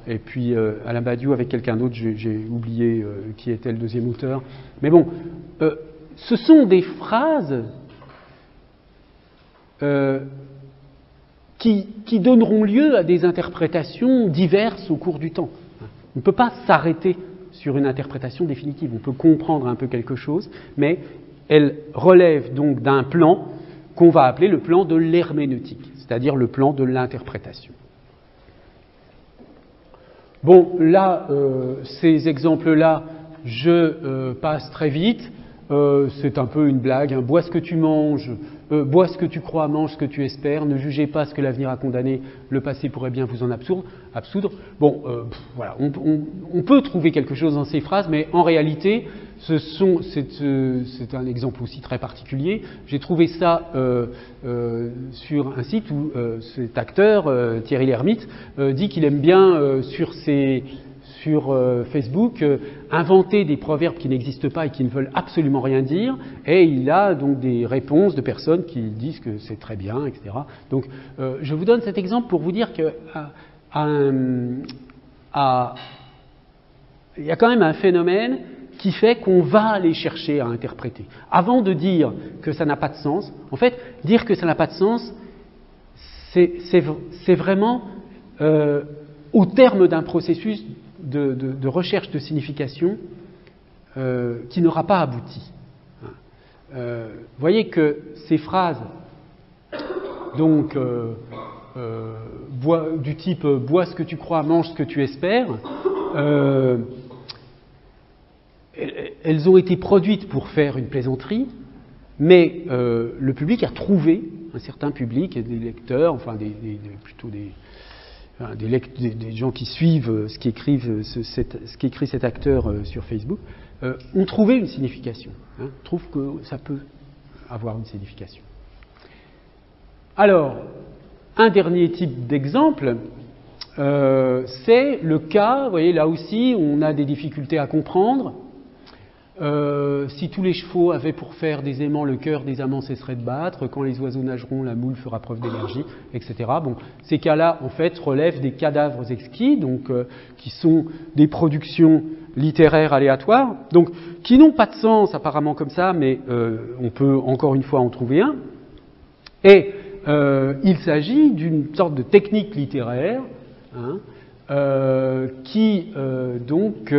et puis Alain Badiou avec quelqu'un d'autre, j'ai oublié qui était le deuxième auteur. Mais bon, ce sont des phrases qui donneront lieu à des interprétations diverses au cours du temps. On ne peut pas s'arrêter sur une interprétation définitive. On peut comprendre un peu quelque chose, mais elle relève donc d'un plan qu'on va appeler le plan de l'herméneutique, c'est-à-dire le plan de l'interprétation. Bon, là, ces exemples-là, je passe très vite. C'est un peu une blague. Bois ce que tu manges, bois ce que tu crois, mange ce que tu espères. Ne jugez pas ce que l'avenir a condamné. Le passé pourrait bien vous en absoudre. Bon, voilà. On peut trouver quelque chose dans ces phrases, mais en réalité, c'est un exemple aussi très particulier. J'ai trouvé ça sur un site où cet acteur, Thierry Lhermitte, dit qu'il aime bien sur Facebook, inventer des proverbes qui n'existent pas et qui ne veulent absolument rien dire, et il a donc des réponses de personnes qui disent que c'est très bien, etc. Donc, je vous donne cet exemple pour vous dire que il y a quand même un phénomène qui fait qu'on va aller chercher à interpréter. Avant de dire que ça n'a pas de sens, en fait, dire que ça n'a pas de sens, c'est vraiment au terme d'un processus de recherche de signification qui n'aura pas abouti. Voyez que ces phrases, donc du type « bois ce que tu crois, mange ce que tu espères », elles ont été produites pour faire une plaisanterie, mais le public a trouvé, un certain public, des lecteurs, enfin plutôt des gens qui suivent ce qu'écrit cet acteur sur Facebook, ont trouvé une signification, hein, trouvent que ça peut avoir une signification. Alors, un dernier type d'exemple, c'est le cas, vous voyez, là aussi, on a des difficultés à comprendre. Si tous les chevaux avaient pour faire des aimants, le cœur des amants cesserait de battre. Quand les oiseaux nageront, la moule fera preuve d'énergie, etc. Bon, ces cas-là, en fait, relèvent des cadavres exquis, donc qui sont des productions littéraires aléatoires, donc qui n'ont pas de sens apparemment comme ça, mais on peut encore une fois en trouver un. Et il s'agit d'une sorte de technique littéraire, hein, qui donc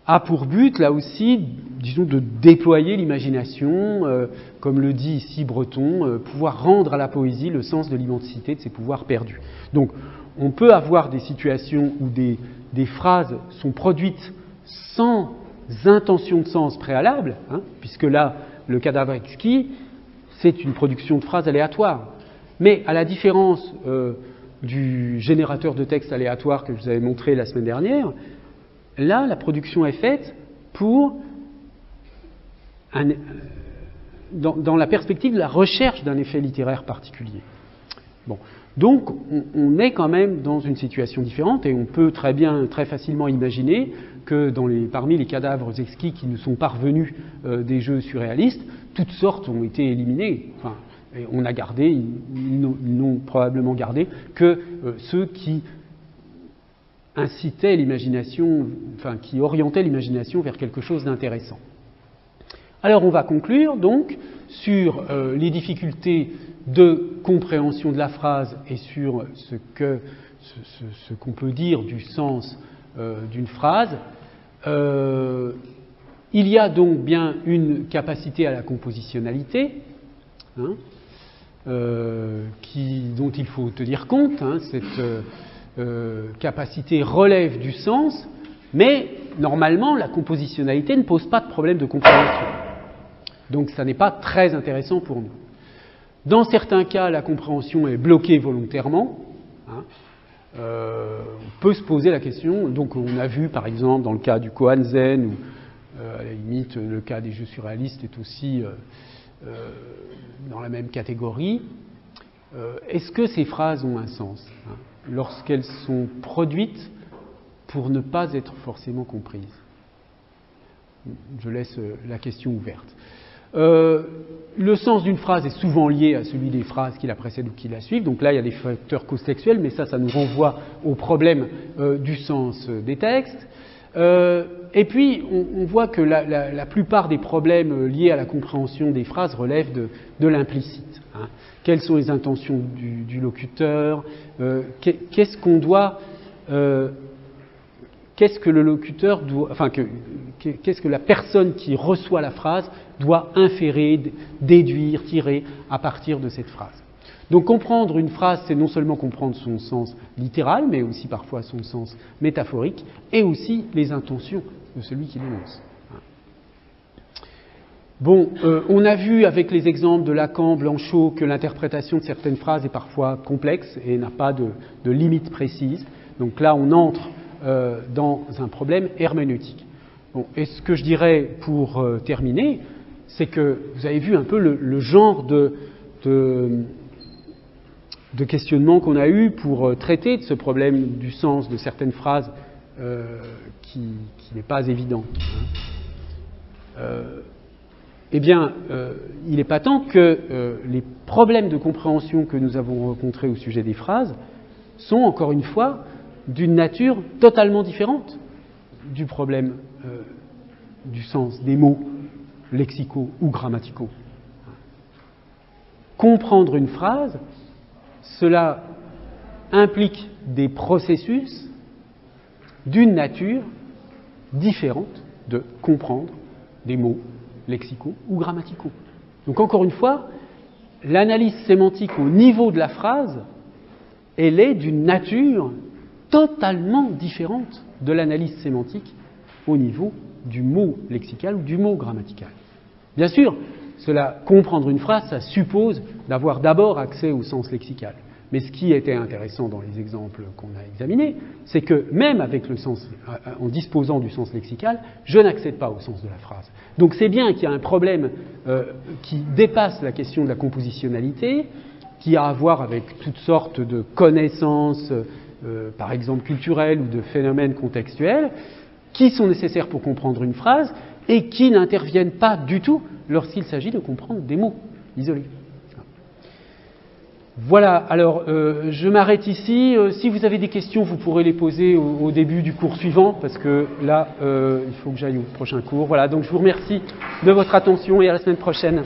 a pour but, là aussi, disons, de déployer l'imagination, comme le dit ici Breton, pouvoir rendre à la poésie le sens de l'immensité de ses pouvoirs perdus. Donc, on peut avoir des situations où des phrases sont produites sans intention de sens préalable, hein, puisque là, le cadavre exquis, c'est une production de phrases aléatoires. Mais à la différence du générateur de texte aléatoire que je vous avais montré la semaine dernière, là, la production est faite pour dans la perspective de la recherche d'un effet littéraire particulier. Bon. Donc, on est quand même dans une situation différente et on peut très facilement imaginer que parmi les cadavres exquis qui nous sont parvenus des jeux surréalistes, toutes sortes ont été éliminées. Enfin, et on a gardé, ils n'ont probablement gardé que ceux qui incitaient l'imagination, enfin qui orientaient l'imagination vers quelque chose d'intéressant. Alors on va conclure donc sur les difficultés de compréhension de la phrase et sur ce qu'on peut dire du sens d'une phrase. Il y a donc bien une capacité à la compositionnalité, hein, dont il faut tenir compte. Hein, cette capacité relève du sens, mais normalement la compositionnalité ne pose pas de problème de compréhension. Donc ça n'est pas très intéressant pour nous. Dans certains cas, la compréhension est bloquée volontairement. Hein. On peut se poser la question, donc on a vu par exemple dans le cas du koan zen, ou à la limite le cas des jeux surréalistes est aussi dans la même catégorie. Est-ce que ces phrases ont un sens, hein, lorsqu'elles sont produites pour ne pas être forcément comprises? Je laisse la question ouverte. Le sens d'une phrase est souvent lié à celui des phrases qui la précèdent ou qui la suivent. Donc là, il y a des facteurs cause-textuels, mais ça nous renvoie au problème du sens des textes. Et puis, on voit que la plupart des problèmes liés à la compréhension des phrases relèvent de l'implicite. Hein. Quelles sont les intentions du locuteur? Qu'est-ce qu'on doit... qu'est-ce que le locuteur doit... Enfin, qu'est-ce que la personne qui reçoit la phrase doit inférer, déduire, tirer à partir de cette phrase. Donc comprendre une phrase, c'est non seulement comprendre son sens littéral, mais aussi parfois son sens métaphorique, et aussi les intentions de celui qui l'énonce. Bon, on a vu avec les exemples de Lacan, Blanchot, que l'interprétation de certaines phrases est parfois complexe et n'a pas de limite précise. Donc là, on entre dans un problème herméneutique. Bon, et ce que je dirais pour terminer, c'est que vous avez vu un peu le genre de questionnement qu'on a eu pour traiter de ce problème du sens de certaines phrases qui n'est pas évident. Eh bien, il est patent que les problèmes de compréhension que nous avons rencontrés au sujet des phrases sont, encore une fois, d'une nature totalement différente du problème du sens des mots lexicaux ou grammaticaux. Comprendre une phrase, cela implique des processus d'une nature différente de comprendre des mots lexicaux ou grammaticaux. Donc encore une fois, l'analyse sémantique au niveau de la phrase, elle est d'une nature totalement différente de l'analyse sémantique au niveau du mot lexical ou du mot grammatical. Bien sûr, comprendre une phrase, ça suppose d'avoir d'abord accès au sens lexical. Mais ce qui était intéressant dans les exemples qu'on a examinés, c'est que même avec le sens, en disposant du sens lexical, je n'accède pas au sens de la phrase. Donc c'est bien qu'il y a un problème qui dépasse la question de la compositionnalité, qui a à voir avec toutes sortes de connaissances, par exemple culturelles ou de phénomènes contextuels, qui sont nécessaires pour comprendre une phrase et qui n'interviennent pas du tout lorsqu'il s'agit de comprendre des mots isolés. Voilà, alors je m'arrête ici. Si vous avez des questions, vous pourrez les poser au début du cours suivant, parce que là, il faut que j'aille au prochain cours. Voilà, donc je vous remercie de votre attention et à la semaine prochaine.